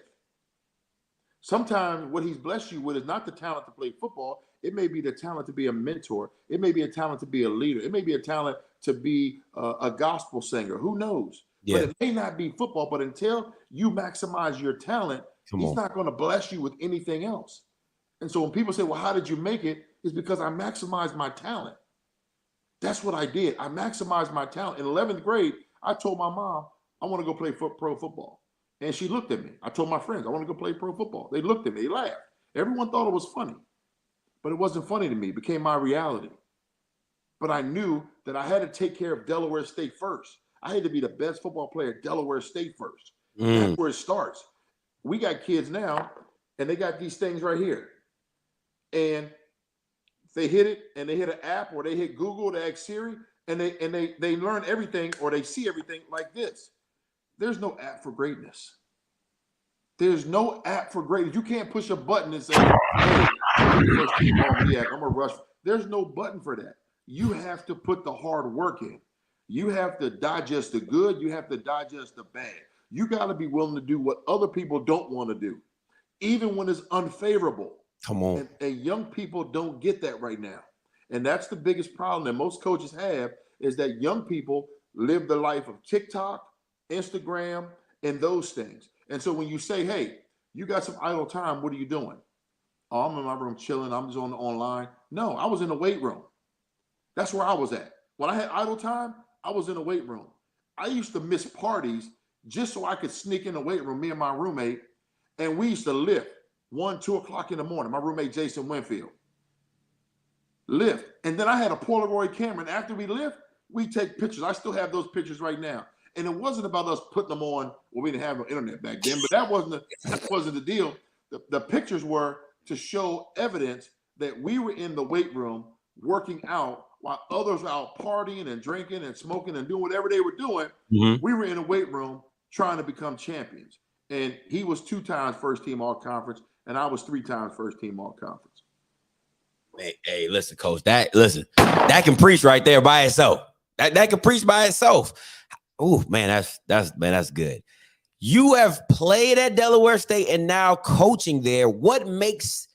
Sometimes what he's blessed you with is not the talent to play football. It may be the talent to be a mentor. It may be a talent to be a leader. It may be a talent to be a gospel singer. Who knows? Yeah. But it may not be football. But until you maximize your talent, he's not going to bless you with anything else. And so when people say, well, how did you make it? It's because I maximized my talent. That's what I did. I maximized my talent. In 11th grade, I told my mom, I want to go play pro football. And she looked at me. I told my friends, I want to go play pro football. They looked at me. They laughed. Everyone thought it was funny. But it wasn't funny to me. It became my reality. But I knew that I had to take care of Delaware State first. I had to be the best football player at Delaware State first. That's where it starts. We got kids now, and they got these things right here. And they hit it, and they hit an app, or they hit Google, they ask Siri, and they learn everything, or they see everything like this. There's no app for greatness. There's no app for greatness. You can't push a button and say, hey, first team on me, I'm going to rush. There's no button for that. You have to put the hard work in. You have to digest the good. You have to digest the bad. You got to be willing to do what other people don't want to do, even when it's unfavorable. Come on. And young people don't get that right now. And that's the biggest problem that most coaches have, is that young people live the life of TikTok, Instagram, and those things. And so when you say, hey, you got some idle time, what are you doing? Oh, I'm in my room chilling. I'm just on the online. No, I was in the weight room. That's where I was at. When I had idle time, I was in the weight room. I used to miss parties just so I could sneak in the weight room, me and my roommate, and we used to lift 1, 2 o'clock in the morning. My roommate, Jason Winfield, lift. And then I had a Polaroid camera, and after we lift, we take pictures. I still have those pictures right now. And it wasn't about us putting them on. Well, we didn't have no internet back then, but that wasn't the deal. The pictures were to show evidence that we were in the weight room working out while others were out partying and drinking and smoking and doing whatever they were doing. We were in a weight room trying to become champions. And he was 2 times first team all conference, and I was 3 times first team all conference. Hey, listen, coach, that can preach right there by itself. That can preach by itself. Oh, man, that's good. You have played at Delaware State and now coaching there. What makes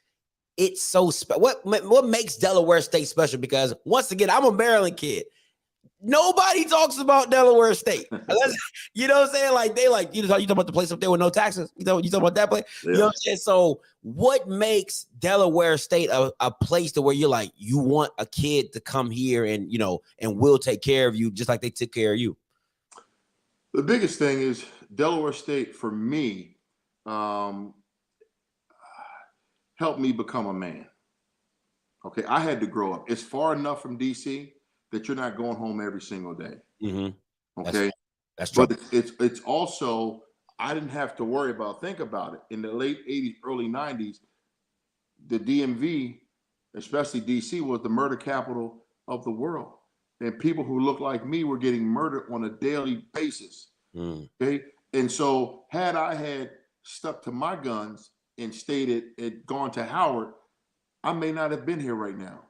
it so special? What makes Delaware State special? Because once again, I'm a Maryland kid. Nobody talks about Delaware State. You know what I'm saying? Like, you talking about the place up there with no taxes. You talking about that place? Yeah. You know what I'm saying? So what makes Delaware State a place to where you're like, you want a kid to come here and, and we'll take care of you just like they took care of you? The biggest thing is Delaware State, for me, helped me become a man. Okay, I had to grow up. It's far enough from D.C. that you're not going home every single day. Okay, that's true. But it's also, I didn't have to worry about, think about it. In the late 80s, early 90s, the DMV especially DC, was the murder capital of the world. And people who look like me were getting murdered on a daily basis. Okay. And so had I had stuck to my guns and stayed at gone to Howard, I may not have been here right now.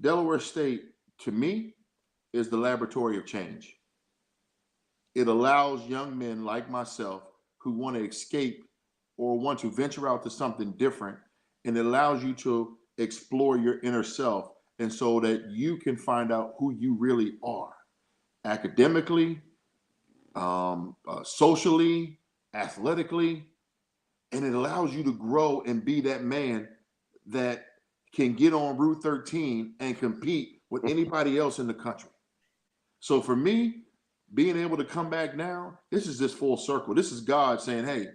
Delaware State, to me, is the laboratory of change. It allows young men like myself who want to escape or want to venture out to something different, and it allows you to explore your inner self, and so that you can find out who you really are, academically, socially, athletically, and it allows you to grow and be that man that can get on Route 13 and compete with anybody else in the country. So for me, being able to come back now, this is just full circle. This is God saying, hey,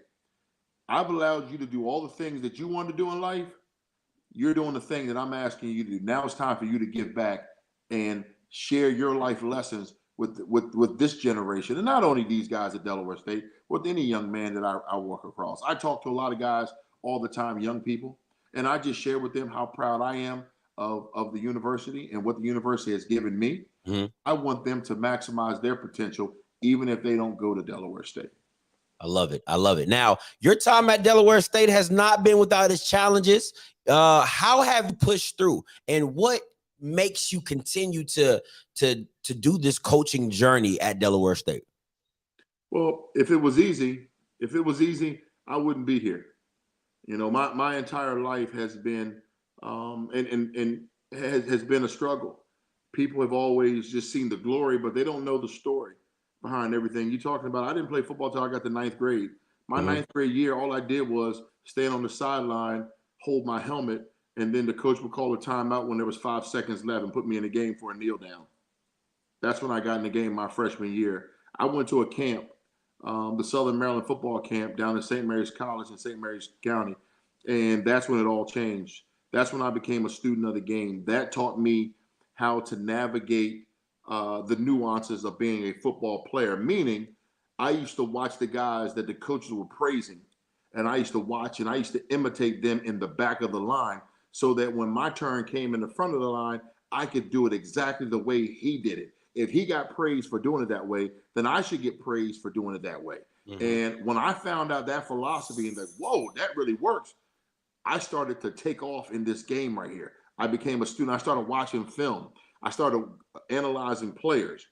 I've allowed you to do all the things that you want to do in life. You're doing the thing that I'm asking you to do. Now it's time for you to give back and share your life lessons with this generation. And not only these guys at Delaware State, with any young man that I walk across. I talk to a lot of guys all the time, young people, and I just share with them how proud I am of the university and what the university has given me. I want them to maximize their potential, even if they don't go to Delaware State. I love it. I love it. Now, your time at Delaware State has not been without its challenges. How have you pushed through, and what makes you continue to do this coaching journey at Delaware State? Well, if it was easy, I wouldn't be here. You know, my entire life has been and has been a struggle. People have always just seen the glory, but they don't know the story behind everything you're talking about. I didn't play football till I got to ninth grade. My ninth grade year, all I did was stand on the sideline, hold my helmet, and then the coach would call a timeout when there was 5 seconds left and put me in the game for a kneel down. That's when I got in the game my freshman year. I went to a camp, the Southern Maryland football camp down in St. Mary's College in St. Mary's County, and that's when it all changed. That's when I became a student of the game. That taught me how to navigate the nuances of being a football player, meaning I used to watch the guys that the coaches were praising, and I used to watch and I used to imitate them in the back of the line so that when my turn came in the front of the line, I could do it exactly the way he did it. If he got praised for doing it that way, then I should get praised for doing it that way. And when I found out that philosophy and that, whoa, that really works, I started to take off in this game right here. I became a student. I started watching film. I started analyzing players.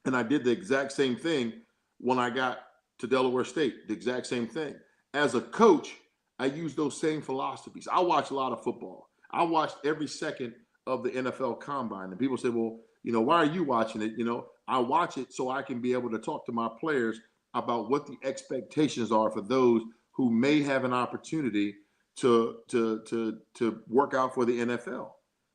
And I did the exact same thing when I got to Delaware State, the exact same thing. As a coach, I used those same philosophies. I watched a lot of football. I watched every second of the NFL Combine. And people say, well, you know, why are you watching it? You know, I watch it so I can be able to talk to my players about what the expectations are for those who may have an opportunity to work out for the NFL.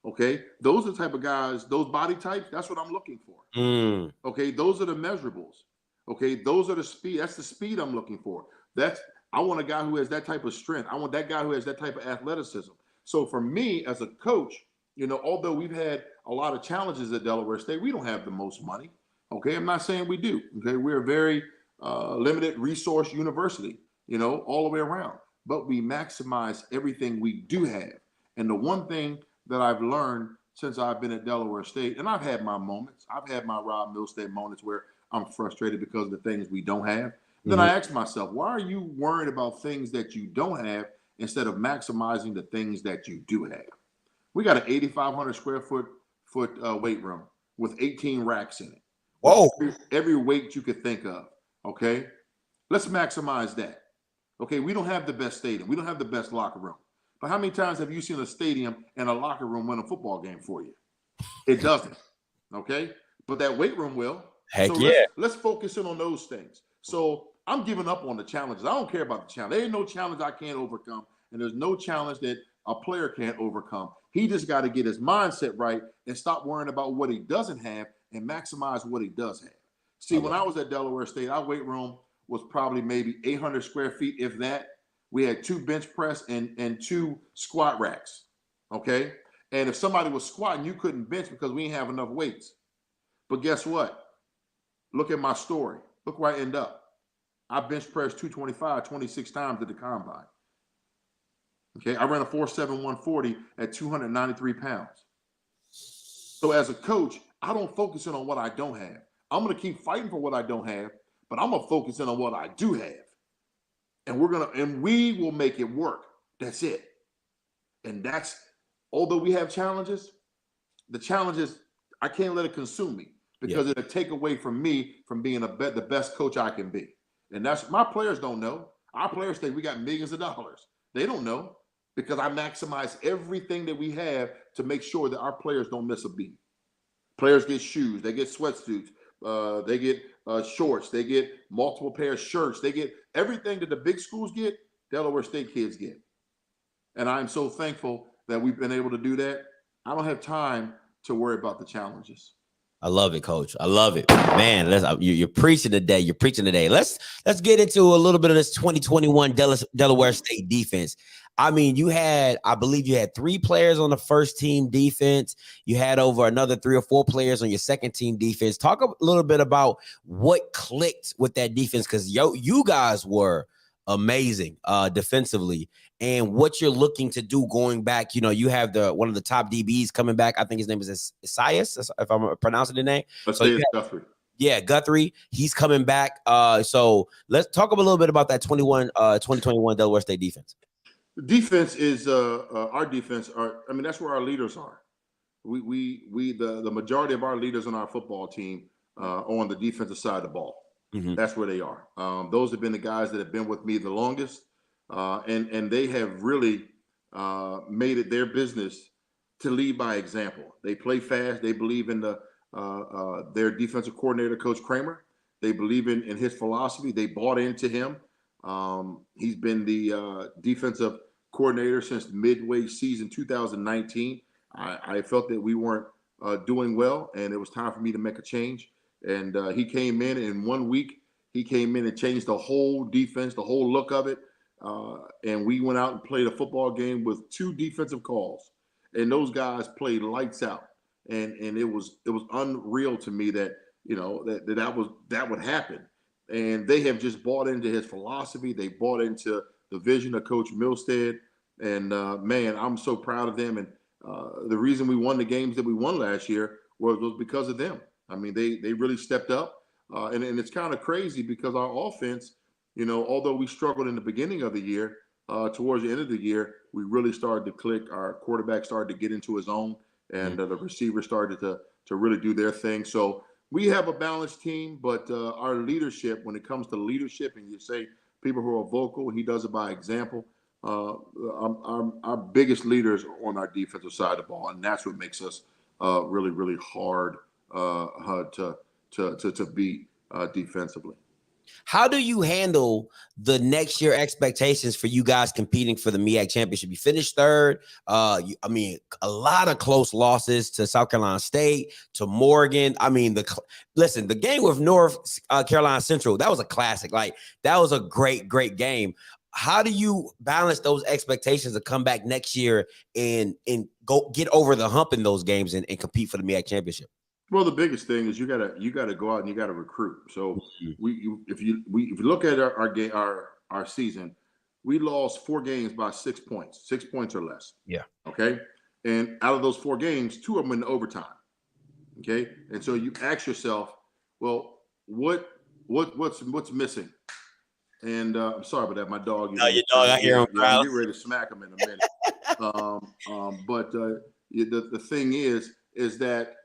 Okay, those are the type of guys, those body types, that's what I'm looking for. Okay, those are the measurables. Okay, those are the speed. That's the speed I'm looking for. I want a guy who has that type of strength. I want that guy who has that type of athleticism. So for me as a coach, you know, although we've had a lot of challenges at Delaware State, we don't have the most money. Okay, I'm not saying we do. Okay, we're a very limited resource university, you know, all the way around. But we maximize everything we do have. And the one thing that I've learned since I've been at Delaware State, and I've had my moments, I've had my Rob MILSTEAD moments where I'm frustrated because of the things we don't have. Then I ask myself, why are you worried about things that you don't have instead of maximizing the things that you do have? We got an 8,500 square foot weight room with 18 racks in it. Whoa. Every weight you could think of. Okay. Let's maximize that. Okay. We don't have the best stadium. We don't have the best locker room. But how many times have you seen a stadium and a locker room win a football game for you? It doesn't. Okay. But that weight room will. Heck yeah. Let's focus in on those things. So I'm giving up on the challenges. I don't care about the challenge. There ain't no challenge I can't overcome. And there's no challenge that a player can't overcome. He just got to get his mindset right and stop worrying about what he doesn't have and maximize what he does have. See, when I was at Delaware State, our weight room was probably maybe 800 square feet, if that. We had 2 bench press and 2 squat racks, okay? And if somebody was squatting, you couldn't bench because we didn't have enough weights. But guess what? Look at my story. Look where I end up. I bench pressed 225 26 times at the combine. Okay, I ran a 4.7 140 at 293 pounds. So as a coach, I don't focus in on what I don't have. I'm going to keep fighting for what I don't have, but I'm going to focus in on what I do have. And we will make it work. That's it. And although we have challenges, the challenges, I can't let it consume me because it'll take away from me from being the best coach I can be. And my players don't know. Our players think we got millions of dollars. They don't know because I maximize everything that we have to make sure that our players don't miss a beat. Players get shoes, they get sweatsuits, they get shorts, they get multiple pair of shirts, they get everything that the big schools get, Delaware State kids get. And I'm so thankful that we've been able to do that. I don't have time to worry about the challenges. I love it, Coach. I love it, man. You're preaching today. You're preaching today. Let's get into a little bit of this 2021 Delaware State defense. I mean, I believe you had 3 players on the first team defense. You had over another 3 or 4 players on your second team defense. Talk a little bit about what clicked with that defense, because you guys were amazing defensively, and what you're looking to do going back. You have one of the top DBs coming back. I think his name is Isaias, if I'm pronouncing the name. Guthrie. Yeah, Guthrie. He's coming back. So let's talk a little bit about that 2021 Delaware State defense. The defense is our defense. That's where our leaders are. The majority of our leaders on our football team are on the defensive side of the ball. Mm-hmm. That's where they are. Those have been the guys that have been with me the longest, and they have really made it their business to lead by example. They play fast. They believe in their defensive coordinator, Coach Kramer. They believe in his philosophy. They bought into him. He's been the defensive coordinator since midway season 2019. I felt that we weren't doing well, and it was time for me to make a change. And he came in 1 week. He came in and changed the whole defense, the whole look of it. And we went out and played a football game with 2 defensive calls, and those guys played lights out. And it was unreal to me that that would happen. And they have just bought into his philosophy. They bought into the vision of Coach MILSTEAD. And man, I'm so proud of them. And the reason we won the games that we won last year was because of them. I mean, they really stepped up, and it's kind of crazy because our offense, although we struggled in the beginning of the year, towards the end of the year, we really started to click. Our quarterback started to get into his own, and the receivers started to really do their thing. So we have a balanced team, but our leadership, when it comes to leadership, and you say people who are vocal, he does it by example. Our biggest leaders are on our defensive side of the ball, and that's what makes us really, really hard to beat defensively. How do you handle the next year expectations for you guys competing for the MEAC championship? You finished 3rd. A lot of close losses to South Carolina State, to Morgan. The game with North Carolina Central, that was a classic. Like, that was a great game. How do you balance those expectations to come back next year and go get over the hump in those games and compete for the MEAC championship? Well, the biggest thing is you gotta go out and you gotta recruit. So if you look at our season, we lost 4 games by 6 points, 6 points or less. Yeah. Okay. And out of those 4 games, 2 of them in overtime. Okay. And so you ask yourself, well, what's missing? And I'm sorry about that. My dog. Your dog. I hear him. I'm getting ready to smack him in a minute. But the thing is that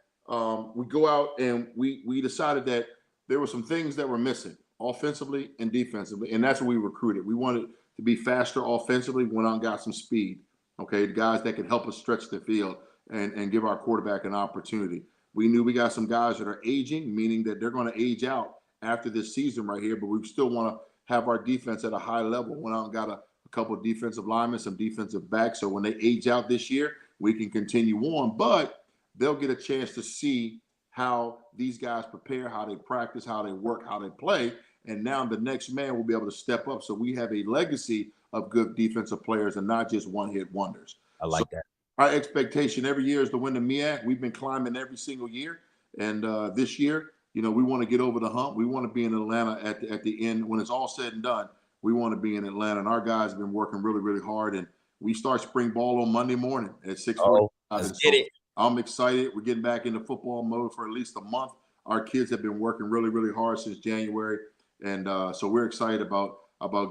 we go out and we decided that there were some things that were missing offensively and defensively, and that's what we recruited. We wanted to be faster offensively. Went out and got some speed. Okay, the guys that can help us stretch the field and give our quarterback an opportunity. We knew we got some guys that are aging, meaning that they're going to age out after this season right here, but we still want to have our defense at a high level. Went out and got a couple of defensive linemen, some defensive backs. So when they age out this year, we can continue on, but they'll get a chance to see how these guys prepare, how they practice, how they work, how they play. And now the next man will be able to step up. So we have a legacy of good defensive players and not just one-hit wonders. I like that. Our expectation every year is to win the MEAC. We've been climbing every single year. And this year, we want to get over the hump. We want to be in Atlanta at the end. When it's all said and done, we want to be in Atlanta. And our guys have been working really, really hard. And We start spring ball on Monday morning at 6:45. Oh, let's get it. I'm excited. We're getting back into football mode for at least a month. Our kids have been working really, really hard since January, and so we're excited about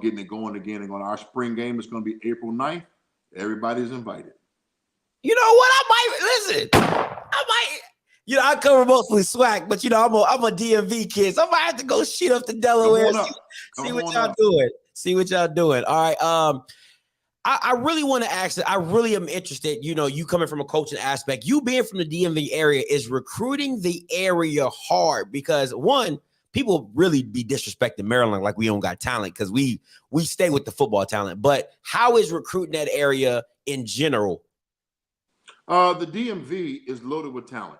getting it going again. And our spring game is going to be April 9th. Everybody's invited. You know what? I might listen. I cover mostly SWAC, but I'm a DMV kid, so I might have to go shoot up to Delaware. See what y'all doing. See what y'all doing. All right. I really want to ask it. I really am interested. You coming from a coaching aspect, you being from the DMV area, is recruiting the area hard? Because one, people really be disrespecting Maryland like we don't got talent, because we stay with the football talent. But how is recruiting that area in general? The DMV is loaded with talent.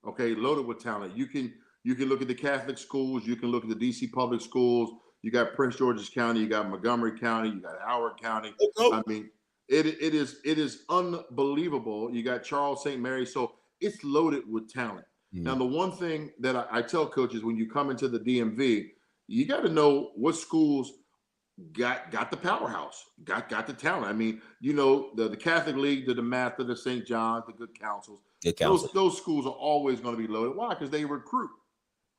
Okay, loaded with talent. You can look at the Catholic schools. You can look at the DC public schools. You got Prince George's County. You got Montgomery County. You got Howard County. I mean, it is unbelievable. You got Charles St. Mary. So it's loaded with talent. Now, the one thing that I tell coaches when you come into the DMV, you got to know what schools got the powerhouse, got the talent. I mean, the Catholic League, the Mather, the St. John's, the Good Counsels. Those schools are always going to be loaded. Why? Because they recruit.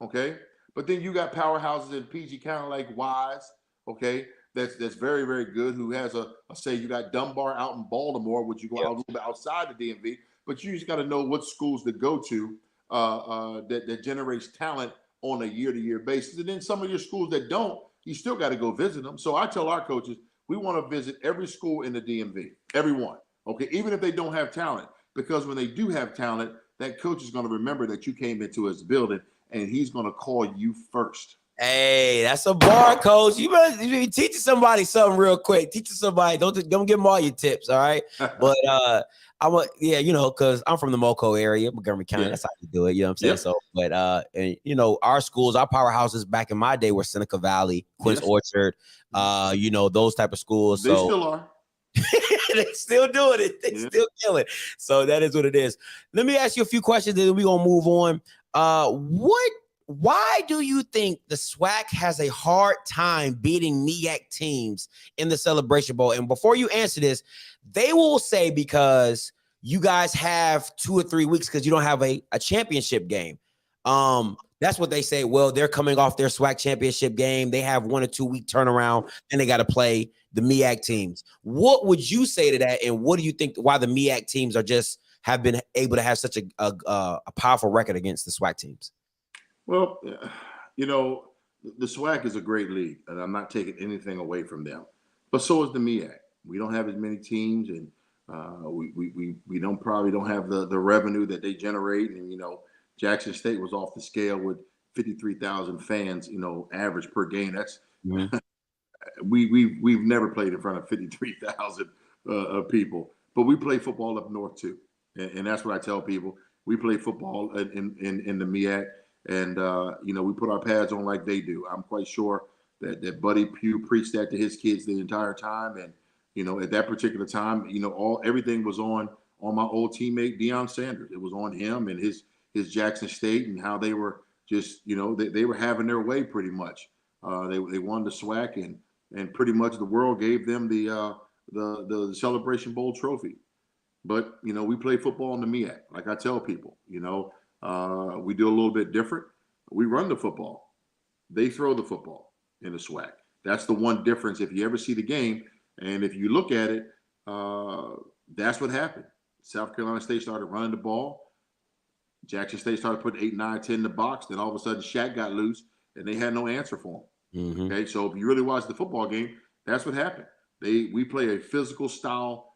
Okay. But then you got powerhouses in PG County like Wise. Okay. That's very, very good. Who has say you got Dunbar out in Baltimore, which you go out a little bit outside the DMV, but you just got to know what schools to go to that generates talent on a year-to-year basis. And then some of your schools that don't, you still got to go visit them. So I tell our coaches, we want to visit every school in the DMV, everyone. Okay. Even if they don't have talent. Because when they do have talent, that coach is going to remember that you came into his building, and he's going to call you first. Hey, that's a bar, coach. You better be teaching somebody something real quick. Teaching somebody. Don't give them all your tips, all right? But because I'm from the MoCo area, Montgomery County. Yeah. That's how you do it. You know what I'm saying? Yep. So, but our schools, our powerhouses back in my day were Seneca Valley, Quince Orchard, those type of schools. They still are. They still doing it. They still kill it. So that is what it is. Let me ask you a few questions, then we're gonna move on. Why do you think the SWAC has a hard time beating MEAC teams in the Celebration Bowl? And before you answer this, they will say because you guys have 2 or 3 weeks because you don't have a championship game. That's what they say. Well, they're coming off their SWAC championship game. They have 1 or 2 week turnaround, and they got to play the MEAC teams. What would you say to that? And what do you think why the MEAC teams have been able to have such a powerful record against the SWAC teams? Well, the SWAC is a great league, and I'm not taking anything away from them. But so is the MEAC. We don't have as many teams, and we probably don't have the revenue that they generate. And Jackson State was off the scale with 53,000 fans, average per game. That's we've never played in front of 53,000 people, but we play football up north too, and that's what I tell people. We play football in the MEAC, and we put our pads on like they do. I'm quite sure that Buddy Pugh preached that to his kids the entire time, and at that particular time, everything was on my old teammate Deion Sanders. It was on him and his Jackson State, and how they were just they were having their way pretty much. They won the SWAC, and pretty much the world gave them the Celebration Bowl trophy. But we play football in the MEAC. Like I tell people, we do a little bit different. We run the football. They throw the football in the SWAC. That's the one difference. If you ever see the game, and if you look at it, that's what happened. South Carolina State started running the ball. Jackson State started putting 8, 9, 10 in the box. Then all of a sudden, Shaq got loose, and they had no answer for him. Mm-hmm. Okay, so if you really watch the football game, that's what happened. We play a physical style,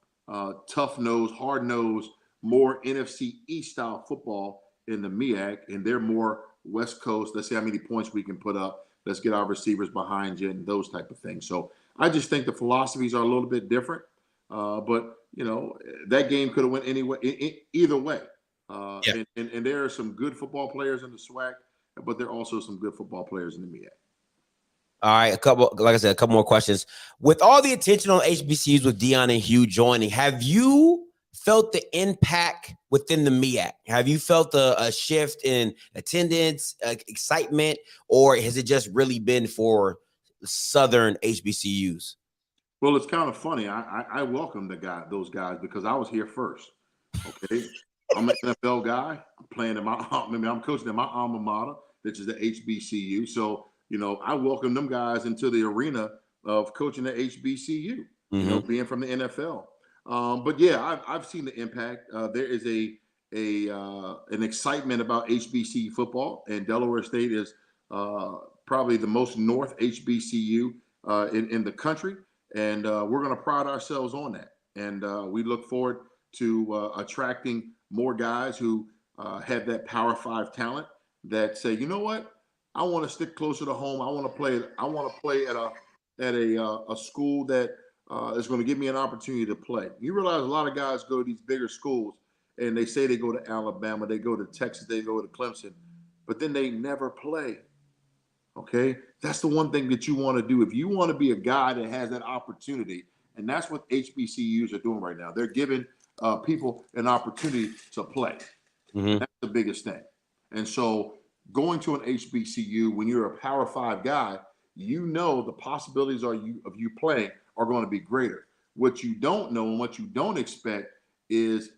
tough nose, hard nose, more NFC East style football in the MEAC, and they're more West Coast. Let's see how many points we can put up. Let's get our receivers behind you and those type of things. So I just think the philosophies are a little bit different. But that game could have went either way. And there are some good football players in the SWAC, but there are also some good football players in the MEAC. All right, a couple more questions. With all the attention on HBCUs with Deion and Hugh joining, have you felt the impact within the MEAC? Have you felt a shift in attendance, excitement, or has it just really been for Southern HBCUs? Well, it's kind of funny. I welcome those guys because I was here first. Okay, I'm an NFL guy. I'm playing in I'm coaching in my alma mater, which is the HBCU. So I welcome them guys into the arena of coaching the HBCU. Being from the NFL. But yeah, I've seen the impact. There is an excitement about HBCU football, and Delaware State is probably the most north HBCU in the country, and we're going to pride ourselves on that. And we look forward to attracting more guys who have that Power 5 talent that say, you know what, I want to stick closer to home. I want to play at a school that is going to give me an opportunity to play. You realize a lot of guys go to these bigger schools and they say they go to Alabama, they go to Texas, they go to Clemson, but then they never play. Okay? That's the one thing that you want to do. If you want to be a guy that has that opportunity, and that's what HBCUs are doing right now. They're giving people an opportunity to play. That's the biggest thing. And so going to an HBCU, when you're a Power 5 guy, the possibilities of you playing are going to be greater. What you don't know and what you don't expect is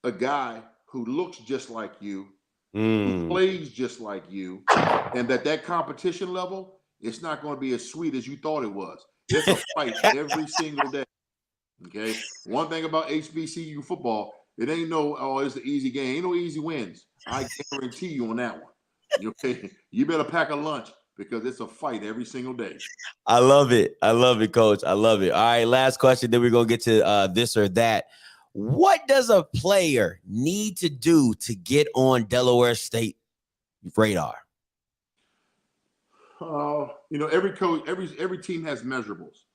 a guy who looks just like you, who plays just like you, and that competition level, it's not going to be as sweet as you thought it was. It's a fight every single day. Okay. One thing about HBCU football, it ain't it's an easy game. Ain't no easy wins. I guarantee you on that one. Okay. You better pack a lunch because it's a fight every single day. I love it. I love it, Coach. I love it. All right, last question. Then we're going to get to this or that. What does a player need to do to get on Delaware State radar? Every coach, every team has measurables,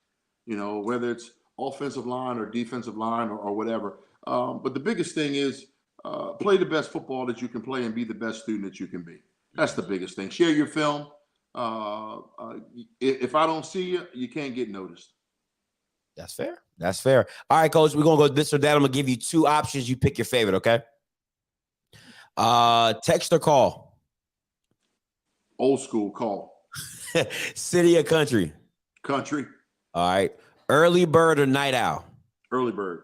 whether it's offensive line or defensive line or whatever. But the biggest thing is play the best football that you can play and be the best student that you can be. That's the biggest thing. Share your film. If I don't see you, you can't get noticed. That's fair. That's fair. All right, Coach, we're going to go this or that. I'm going to give you two options. You pick your favorite, okay? Text or call? Old school call. City or country? Country. All right. Early bird or night owl? Early bird.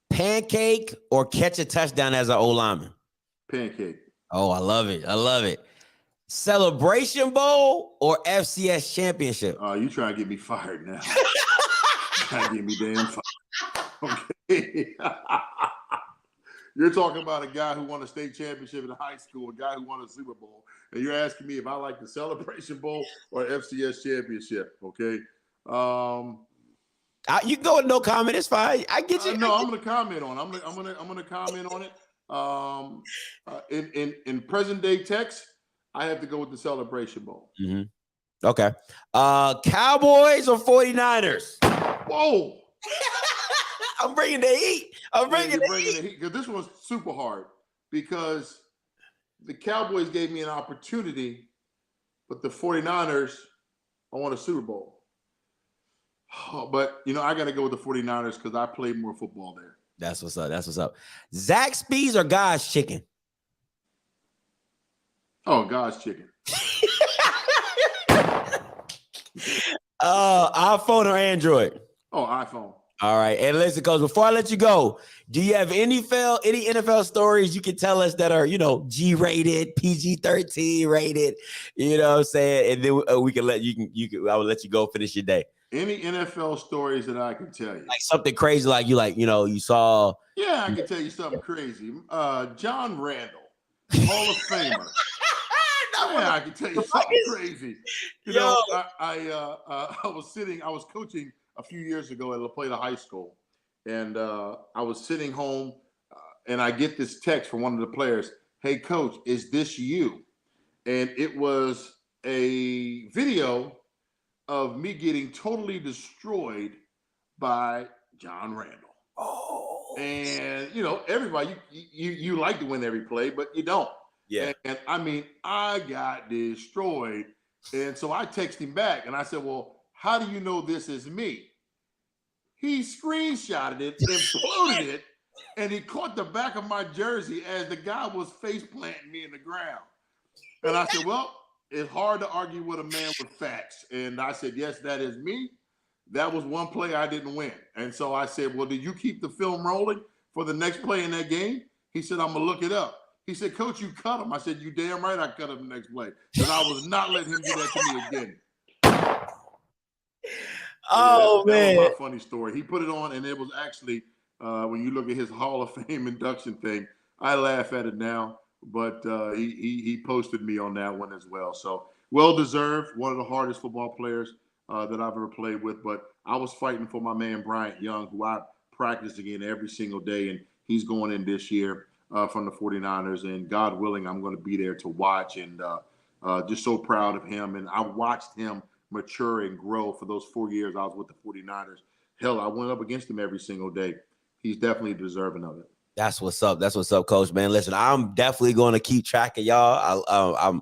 Pancake or catch a touchdown as an O-lineman? Pancake. Oh, I love it. I love it. Celebration Bowl or FCS championship? You trying to get me fired now. Trying to get me damn fired. Okay. You're talking about a guy who won a state championship in high school, a guy who won a Super Bowl, and you're asking me if I like the Celebration Bowl or FCS championship, okay? You can go with no comment. It's fine. I get you. No, I'm going to comment on it. I'm going to comment on it. In present day text, I have to go with the Celebration Bowl. Okay. Cowboys or 49ers? Whoa. I'm bringing the heat. I'm bringing the heat. Because this one's super hard because the Cowboys gave me an opportunity, but the 49ers, I won a Super Bowl. But, I got to go with the 49ers because I played more football there. That's what's up. That's what's up. Zaxby's or God's Chicken? Oh, God's Chicken. iPhone or Android? Oh, iPhone. All right. And listen, Coach, before I let you go, do you have any NFL stories you can tell us that are, G-rated, PG-13 rated, you know what I'm saying? And then we can I will let you go finish your day. Any NFL stories that I can tell you. Like something crazy like you saw. Yeah, I can tell you something crazy. John Randall, Hall of Famer. Yeah, I can tell you something crazy. I was coaching a few years ago at La Plata High School, and I was sitting home, and I get this text from one of the players. Hey, Coach, is this you? And it was a video of me getting totally destroyed by John Randall. Oh. And, everybody, you like to win every play, but you don't. Yeah. And I got destroyed. And so I texted him back and I said, well, how do you know this is me? He screenshotted it, imploded it, and he caught the back of my jersey as the guy was face planting me in the ground. And I said, well, it's hard to argue with a man with facts. And I said, yes, that is me. that was one play I didn't win. And so I said, well, did you keep the film rolling for the next play in that game? He said, I'm going to look it up. He said, Coach, you cut him. I said, you damn right I cut him the next play. Because I was not letting him do that to me again. Oh, man. That was my funny story. He put it on, and it was actually, when you look at his Hall of Fame induction thing, I laugh at it now. But he posted me on that one as well. So well-deserved, one of the hardest football players that I've ever played with. But I was fighting for my man Bryant Young, who I practice again every single day, and he's going in this year from the 49ers. And God willing, I'm going to be there to watch, and just so proud of him. And I watched him mature and grow for those 4 years I was with the 49ers. Hell, I went up against him every single day. He's definitely deserving of it. That's what's up. That's what's up, Coach, man. Listen, I'm definitely going to keep track of y'all.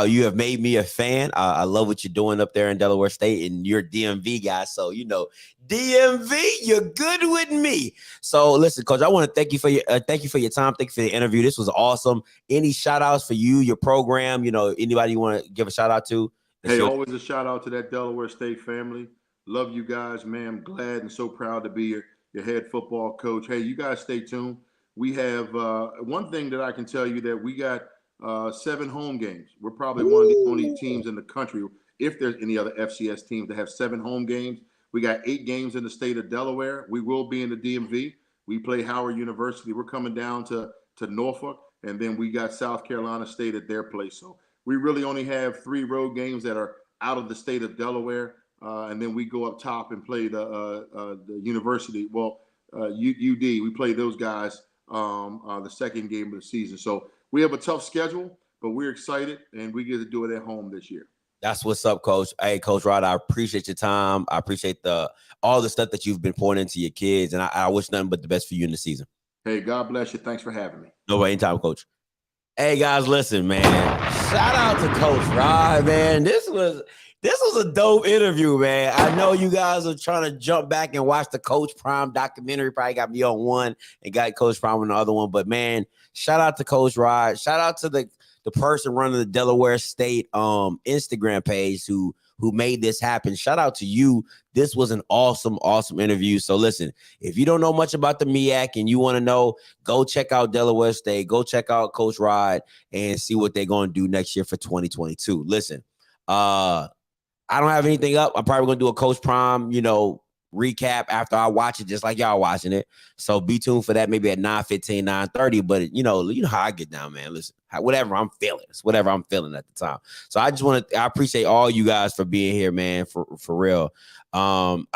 You have made me a fan. I love what you're doing up there in Delaware State, and you're a DMV guy. So, DMV, you're good with me. So listen, Coach, I want to thank you for your time. Thank you for the interview. This was awesome. Any shout outs for you, your program, anybody you want to give a shout out to? Hey, always a shout out to that Delaware State family. Love you guys, man. I'm glad and so proud to be your head football coach. Hey, you guys stay tuned. We have one thing that I can tell you, that we got 7 home games. We're probably one of the only teams in the country, if there's any other FCS teams, that have 7 home games. We got 8 games in the state of Delaware. We will be in the DMV. We play Howard University. We're coming down to Norfolk, and then we got South Carolina State at their place. So we really only have 3 road games that are out of the state of Delaware, and then we go up top and play the university. Well, UD. We play those guys the second game of the season. So we have a tough schedule, but we're excited, and we get to do it at home this year. That's what's up, Coach. Hey, Coach Rod, I appreciate your time. I appreciate all the stuff that you've been pouring into your kids, and I wish nothing but the best for you in the season. Hey, God bless you. Thanks for having me. No way, anytime, Coach. Hey, guys, listen, man. Shout out to Coach Rod, man. This was a dope interview, man. I know you guys are trying to jump back and watch the Coach Prime documentary. Probably got me on one and got Coach Prime on the other one. But, man, shout out to Coach Rod. Shout out to the person running the Delaware State Instagram page who made this happen. Shout out to you. This was an awesome interview. So listen, if you don't know much about the MEAC and you want to know, go check out Delaware State, go check out Coach Rod and see what they're going to do next year for 2022. Listen, I don't have anything up. I'm probably going to do a Coach Prime, recap after I watch it, just like y'all watching it. So be tuned for that, maybe at 9:15, 9:30. But you know how I get down, man. Listen, whatever I'm feeling, it's whatever I'm feeling at the time. So I appreciate all you guys for being here, man, for real. I'm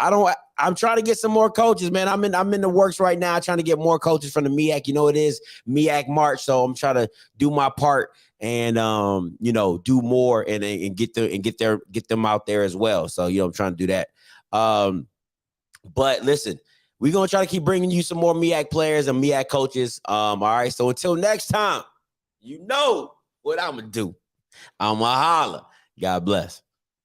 trying to get some more coaches, man. I'm in the works right now, trying to get more coaches from the MEAC. It is MEAC March, so I'm trying to do my part and do more and get them out there as well. So I'm trying to do that. But listen, we're going to try to keep bringing you some more MEAC players and MEAC coaches. All right. So until next time, you know what I'm going to do. I'm going to holler. God bless.